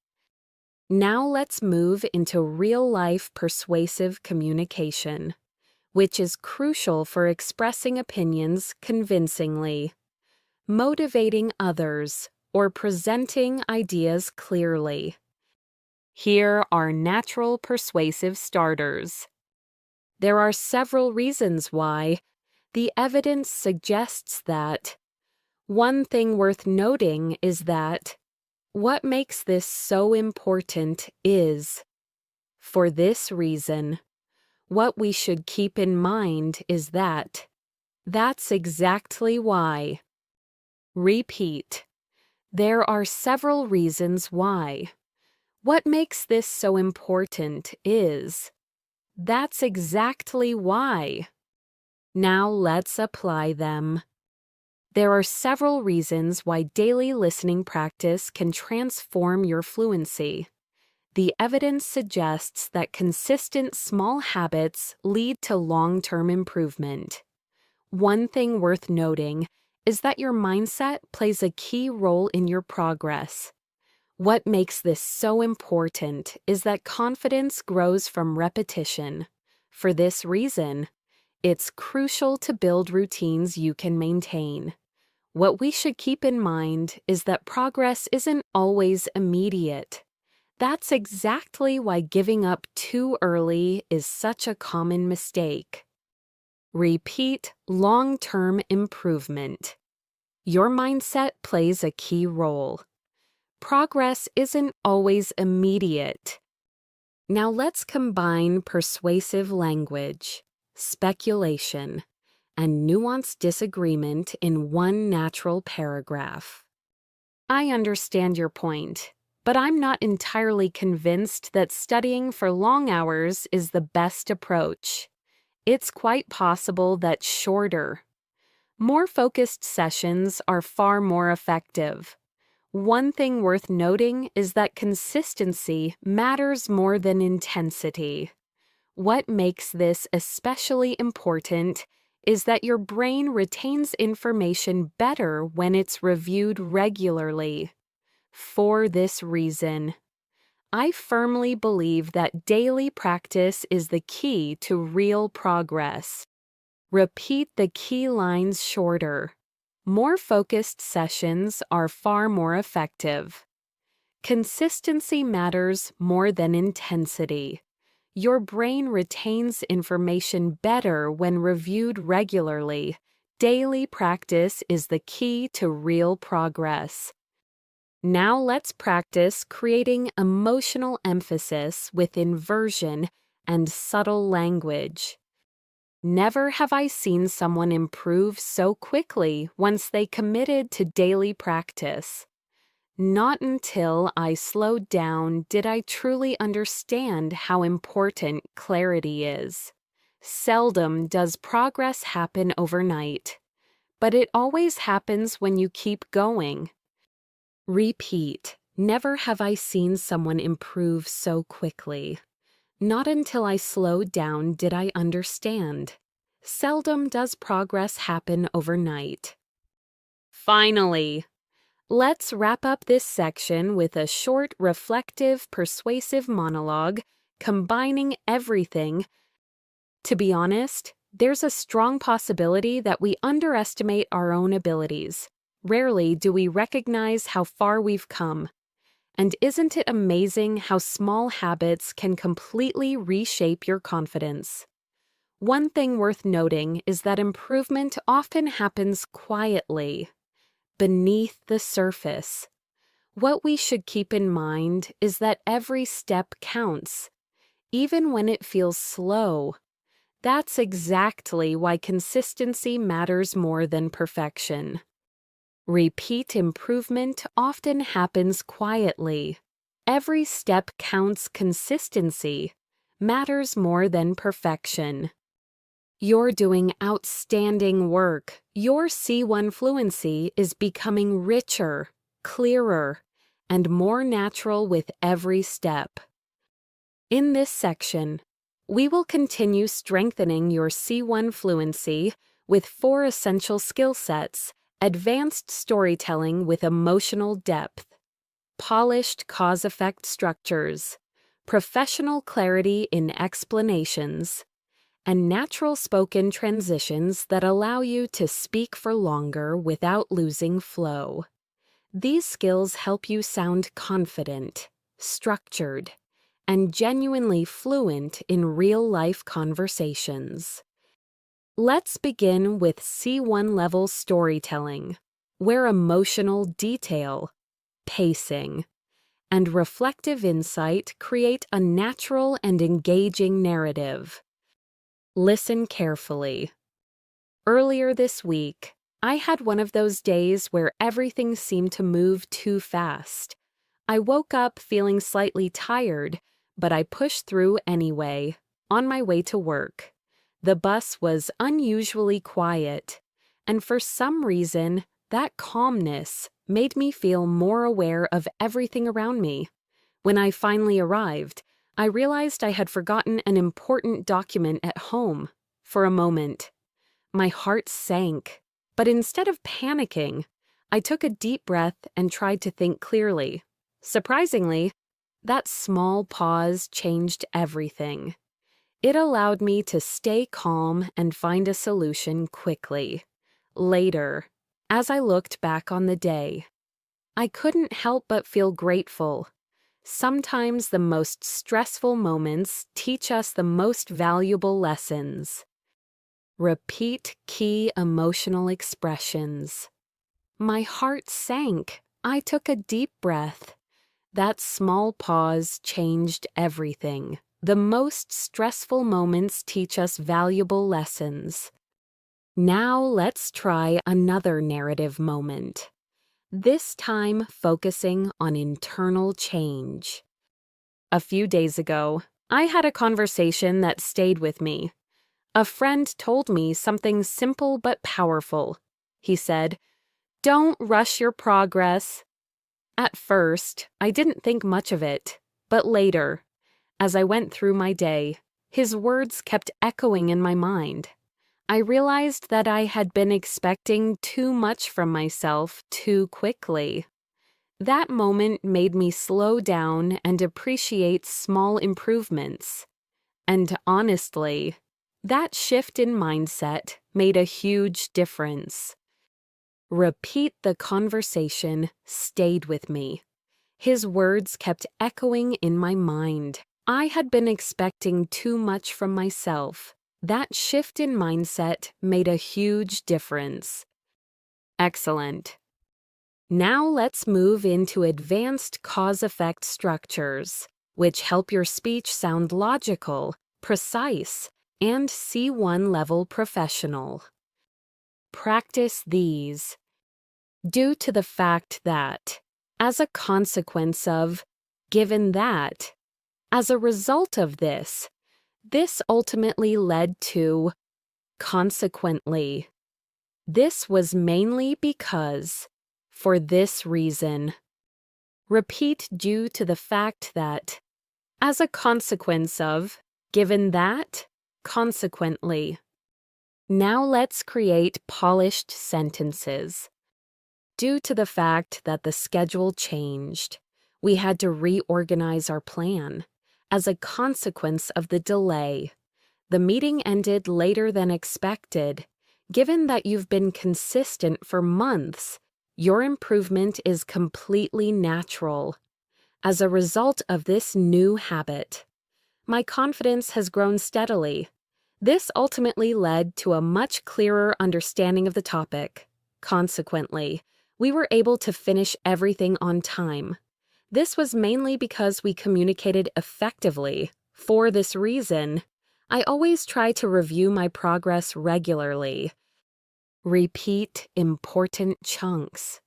Speaker 1: Now let's move into real-life persuasive communication, which is crucial for expressing opinions convincingly, motivating others, or presenting ideas clearly. Here are natural persuasive starters. There are several reasons why. The evidence suggests that. One thing worth noting is that what makes this so important is. For this reason, what we should keep in mind is that. That's exactly why. Repeat. There are several reasons why. What makes this so important is. That's exactly why. Now let's apply them. There are several reasons why daily listening practice can transform your fluency. The evidence suggests that consistent small habits lead to long-term improvement. One thing worth noting is that your mindset plays a key role in your progress. What makes this so important is that confidence grows from repetition. For this reason, it's crucial to build routines you can maintain. What we should keep in mind is that progress isn't always immediate. That's exactly why giving up too early is such a common mistake. Repeat long-term improvement. Your mindset plays a key role. Progress isn't always immediate. Now let's combine persuasive language, speculation, and nuanced disagreement in one natural paragraph. I understand your point, but I'm not entirely convinced that studying for long hours is the best approach. It's quite possible that shorter, more focused sessions are far more effective. One thing worth noting is that consistency matters more than intensity. What makes this especially important is that your brain retains information better when it's reviewed regularly. For this reason, I firmly believe that daily practice is the key to real progress. Repeat the key lines shorter. More focused sessions are far more effective. Consistency matters more than intensity. Your brain retains information better when reviewed regularly. Daily practice is the key to real progress. Now let's practice creating emotional emphasis with inversion and subtle language. Never have I seen someone improve so quickly once they committed to daily practice. Not until I slowed down did I truly understand how important clarity is. Seldom does progress happen overnight, but it always happens when you keep going. Repeat. Never have I seen someone improve so quickly. Not until I slowed down did I understand. Seldom does progress happen overnight. Finally, let's wrap up this section with a short, reflective, persuasive monologue, combining everything. To be honest, there's a strong possibility that we underestimate our own abilities. Rarely do we recognize how far we've come. And isn't it amazing how small habits can completely reshape your confidence? One thing worth noting is that improvement often happens quietly, beneath the surface. What we should keep in mind is that every step counts, even when it feels slow. That's exactly why consistency matters more than perfection. Repeat improvement often happens quietly. Every step counts. Consistency matters more than perfection. You're doing outstanding work. Your C1 fluency is becoming richer, clearer, and more natural with every step. In this section, we will continue strengthening your C1 fluency with 4 essential skill sets: advanced storytelling with emotional depth, polished cause-effect structures, professional clarity in explanations, and natural spoken transitions that allow you to speak for longer without losing flow. These skills help you sound confident, structured, and genuinely fluent in real-life conversations. Let's begin with C1 level storytelling, where emotional detail, pacing, and reflective insight create a natural and engaging narrative. Listen carefully. Earlier this week, I had one of those days where everything seemed to move too fast. I woke up feeling slightly tired, but I pushed through anyway, on my way to work. The bus was unusually quiet, and for some reason, that calmness made me feel more aware of everything around me. When I finally arrived, I realized I had forgotten an important document at home. For a moment, my heart sank, but instead of panicking, I took a deep breath and tried to think clearly. Surprisingly, that small pause changed everything. It allowed me to stay calm and find a solution quickly. Later, as I looked back on the day, I couldn't help but feel grateful. Sometimes the most stressful moments teach us the most valuable lessons. Repeat key emotional expressions. My heart sank. I took a deep breath. That small pause changed everything. The most stressful moments teach us valuable lessons. Now let's try another narrative moment. This time focusing on internal change. A few days ago, I had a conversation that stayed with me. A friend told me something simple but powerful. He said, "Don't rush your progress." At first, I didn't think much of it, but later, as I went through my day, his words kept echoing in my mind. I realized that I had been expecting too much from myself too quickly. That moment made me slow down and appreciate small improvements. And honestly, that shift in mindset made a huge difference. Repeat the conversation stayed with me. His words kept echoing in my mind. I had been expecting too much from myself. That shift in mindset made a huge difference. Excellent. Now let's move into advanced cause-effect structures, which help your speech sound logical, precise, and C1 level professional. Practice these. Due to the fact that, as a consequence of, given that, as a result of this ultimately led to, consequently. This was mainly because, for this reason. Repeat due to the fact that, as a consequence of, given that, consequently. Now let's create polished sentences. Due to the fact that the schedule changed, we had to reorganize our plan. As a consequence of the delay, the meeting ended later than expected. Given that you've been consistent for months, your improvement is completely natural. As a result of this new habit, my confidence has grown steadily. This ultimately led to a much clearer understanding of the topic. Consequently, we were able to finish everything on time. This was mainly because we communicated effectively. For this reason, I always try to review my progress regularly. Repeat important chunks.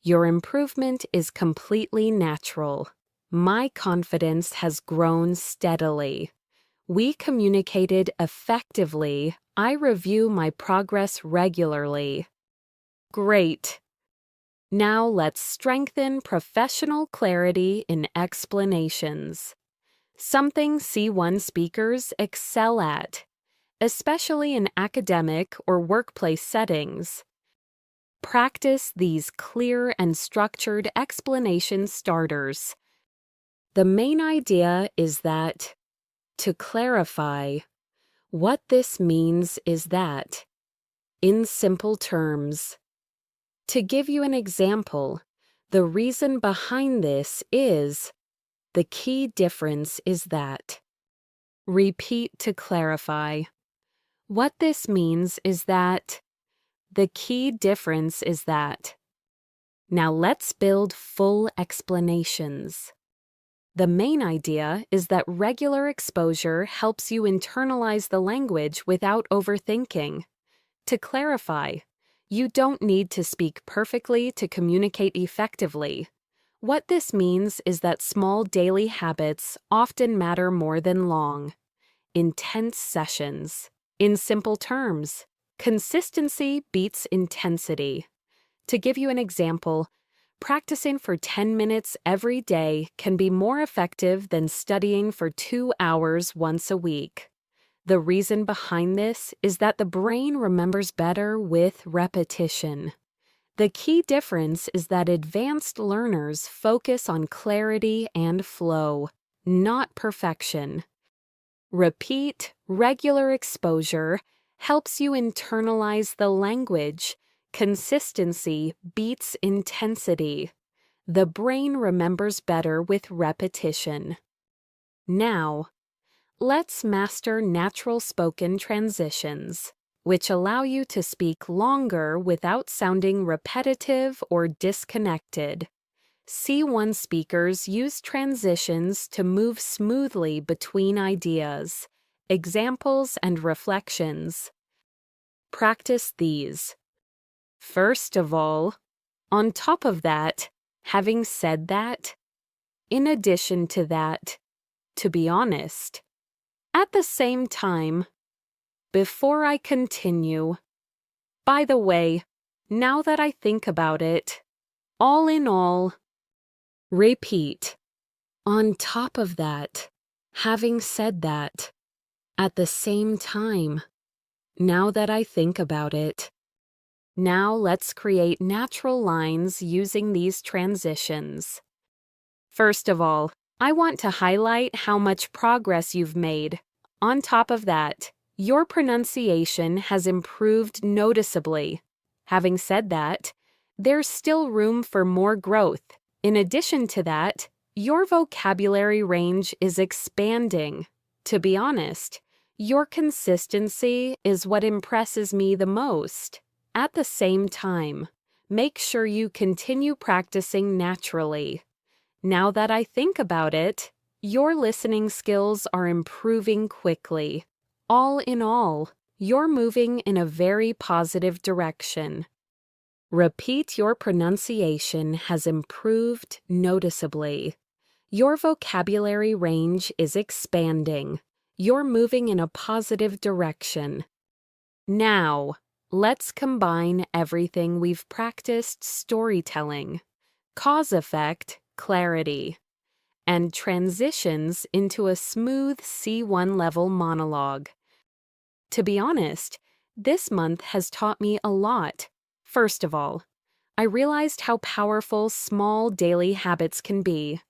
Speaker 1: Your improvement is completely natural. My confidence has grown steadily. We communicated effectively. I review my progress regularly. Great. Now let's strengthen professional clarity in explanations. Something C1 speakers excel at. especially in academic or workplace settings. Practice these clear and structured explanation starters. The main idea is that, to clarify, what this means is that, in simple terms. To give you an example, the reason behind this is, the key difference is that. Repeat to clarify. What this means is that. The key difference is that. Now let's build full explanations. The main idea is that regular exposure helps you internalize the language without overthinking. To clarify, you don't need to speak perfectly to communicate effectively. What this means is that small daily habits often matter more than long, intense sessions. In simple terms, consistency beats intensity. To give you an example, practicing for 10 minutes every day can be more effective than studying for 2 hours once a week. The reason behind this is that the brain remembers better with repetition. The key difference is that advanced learners focus on clarity and flow, not perfection. Repeat, regular exposure helps you internalize the language. Consistency beats intensity. The brain remembers better with repetition. Now, let's master natural spoken transitions, which allow you to speak longer without sounding repetitive or disconnected. C1 speakers use transitions to move smoothly between ideas, examples, and reflections. Practice these. First of all, on top of that, having said that, in addition to that, to be honest, at the same time, before I continue, by the way, now that I think about it, all in all. Repeat. On top of that, having said that, at the same time, now that I think about it. Now let's create natural lines using these transitions. First of all, I want to highlight how much progress you've made. On top of that, your pronunciation has improved noticeably. Having said that, there's still room for more growth. In addition to that, your vocabulary range is expanding. To be honest, your consistency is what impresses me the most. At the same time, make sure you continue practicing naturally. Now that I think about it, your listening skills are improving quickly. All in all, you're moving in a very positive direction. Repeat. Your pronunciation has improved noticeably. Your vocabulary range is expanding. You're moving in a positive direction. Now, let's combine everything we've practiced: storytelling, cause-effect, clarity, and transitions into a smooth C1 level monologue. To be honest, this month has taught me a lot. First of all, I realized how powerful small daily habits can be.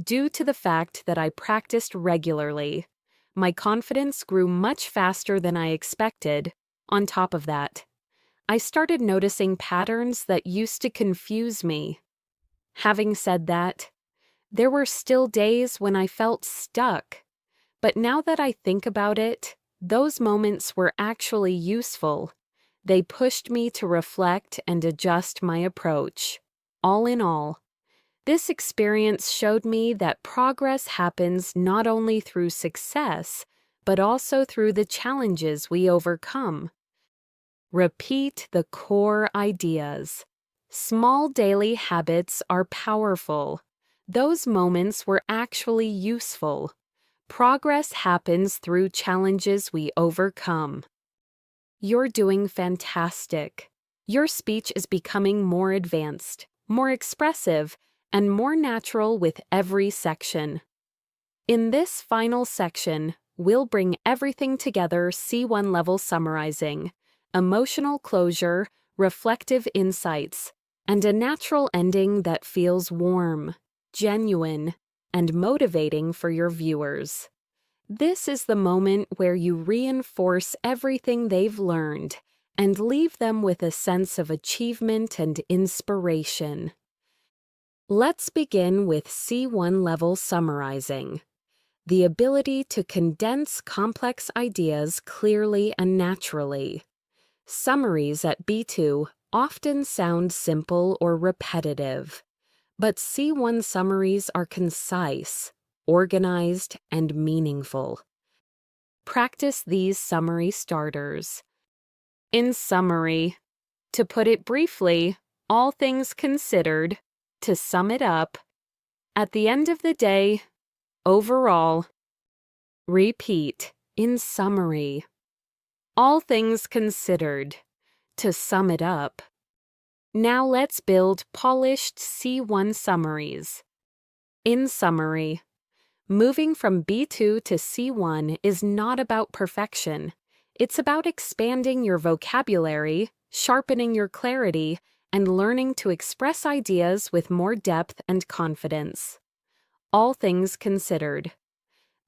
Speaker 1: Due to the fact that I practiced regularly, my confidence grew much faster than I expected. On top of that, I started noticing patterns that used to confuse me. Having said that, there were still days when I felt stuck. But now that I think about it, those moments were actually useful. They pushed me to reflect and adjust my approach. All in all, this experience showed me that progress happens not only through success, but also through the challenges we overcome. Repeat the core ideas. Small daily habits are powerful. Those moments were actually useful. Progress happens through challenges we overcome. You're doing fantastic. Your speech is becoming more advanced, more expressive, and more natural with every section. In this final section, we'll bring everything together: C1 level summarizing, emotional closure, reflective insights, and a natural ending that feels warm, genuine, and motivating for your viewers. This is the moment where you reinforce everything they've learned and leave them with a sense of achievement and inspiration. Let's begin with C1 level summarizing, the ability to condense complex ideas clearly and naturally. Summaries at B2 often sound simple or repetitive, but C1 summaries are concise, organized, and meaningful. Practice these summary starters. In summary, to put it briefly, all things considered, to sum it up, at the end of the day, overall. Repeat, in summary, all things considered, to sum it up. Now let's build polished C1 summaries. In summary, moving from B2 to C1 is not about perfection. It's about expanding your vocabulary, sharpening your clarity, and learning to express ideas with more depth and confidence. All things considered.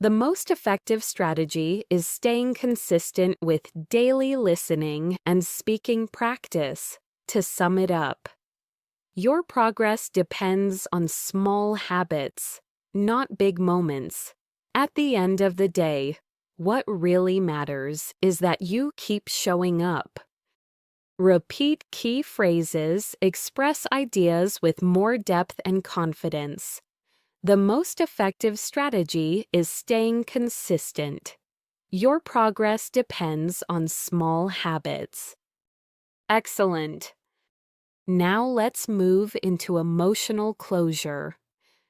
Speaker 1: The most effective strategy is staying consistent with daily listening and speaking practice. To sum it up, your progress depends on small habits, not big moments. At the end of the day, what really matters is that you keep showing up. Repeat key phrases, express ideas with more depth and confidence. The most effective strategy is staying consistent. Your progress depends on small habits. Excellent. Now let's move into emotional closure,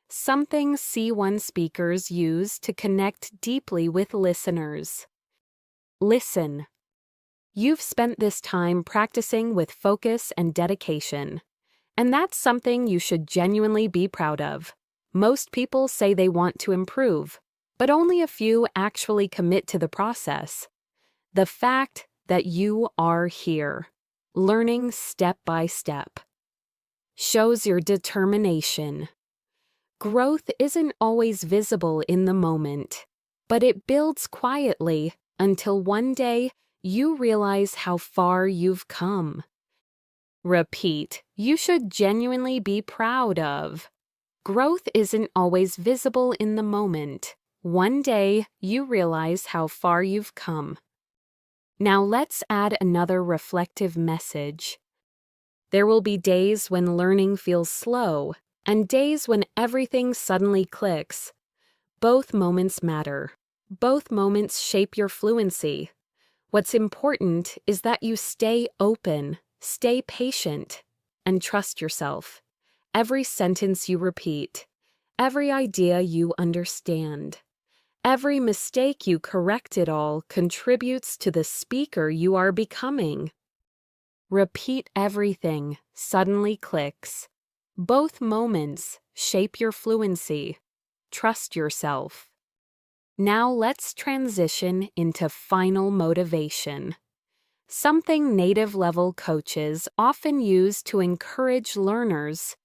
Speaker 1: something C1 speakers use to connect deeply with listeners. Listen. You've spent this time practicing with focus and dedication, and that's something you should genuinely be proud of. Most people say they want to improve, but only a few actually commit to the process. The fact that you are here, learning step by step, shows your determination. Growth isn't always visible in the moment, but it builds quietly until one day you realize how far you've come. Repeat, you should genuinely be proud of. Growth isn't always visible in the moment. One day you realize how far you've come. Now let's add another reflective message. There will be days when learning feels slow, and days when everything suddenly clicks. Both moments matter. Both moments shape your fluency. What's important is that you stay open, stay patient, and trust yourself. Every sentence you repeat, every idea you understand, every mistake you correct, it all contributes to the speaker you are becoming. Repeat everything, suddenly clicks. Both moments shape your fluency. Trust yourself. Now let's transition into final motivation, something native level coaches often use to encourage learners.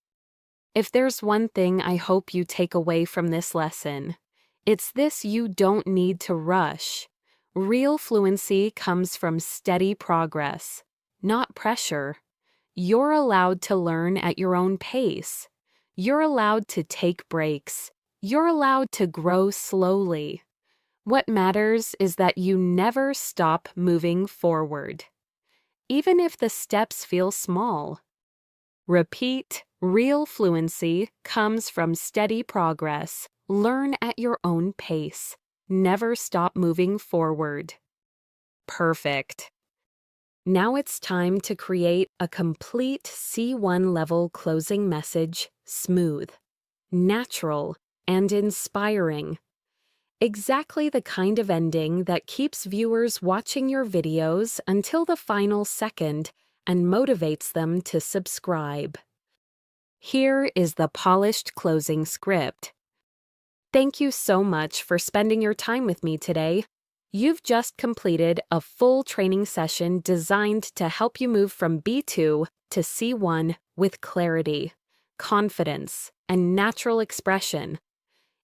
Speaker 1: If there's one thing I hope you take away from this lesson, it's this: you don't need to rush. Real fluency comes from steady progress, not pressure. You're allowed to learn at your own pace. You're allowed to take breaks. You're allowed to grow slowly. What matters is that you never stop moving forward, even if the steps feel small. Repeat, real fluency comes from steady progress. Learn at your own pace. Never stop moving forward. Perfect. Now it's time to create a complete C1 level closing message: smooth, natural, and inspiring. Exactly the kind of ending that keeps viewers watching your videos until the final second and motivates them to subscribe. Here is the polished closing script. Thank you so much for spending your time with me today. You've just completed a full training session designed to help you move from B2 to C1 with clarity, confidence, and natural expression.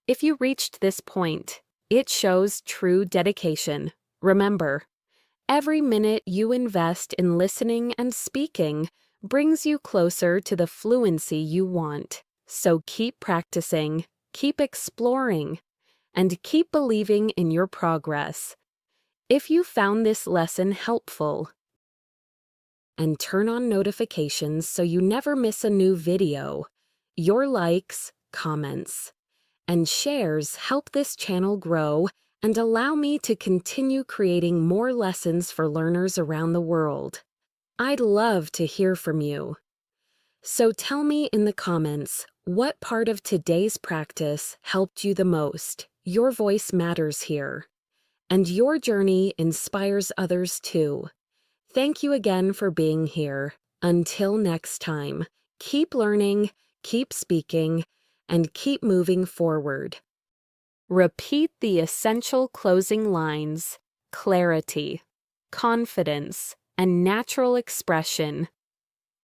Speaker 1: If you reached this point, it shows true dedication. Remember, every minute you invest in listening and speaking brings you closer to the fluency you want. So keep practicing, keep exploring, and keep believing in your progress. If you found this lesson helpful, and turn on notifications so you never miss a new video, your likes, comments, and shares help this channel grow and allow me to continue creating more lessons for learners around the world. I'd love to hear from you. So tell me in the comments, what part of today's practice helped you the most? Your voice matters here, and your journey inspires others too. Thank you again for being here. Until next time, keep learning, keep speaking, and keep moving forward. Repeat the essential closing lines: clarity, confidence, and natural expression.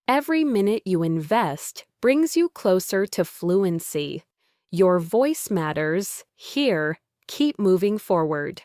Speaker 1: Every minute you invest brings you closer to fluency. Your voice matters. Here, keep moving forward.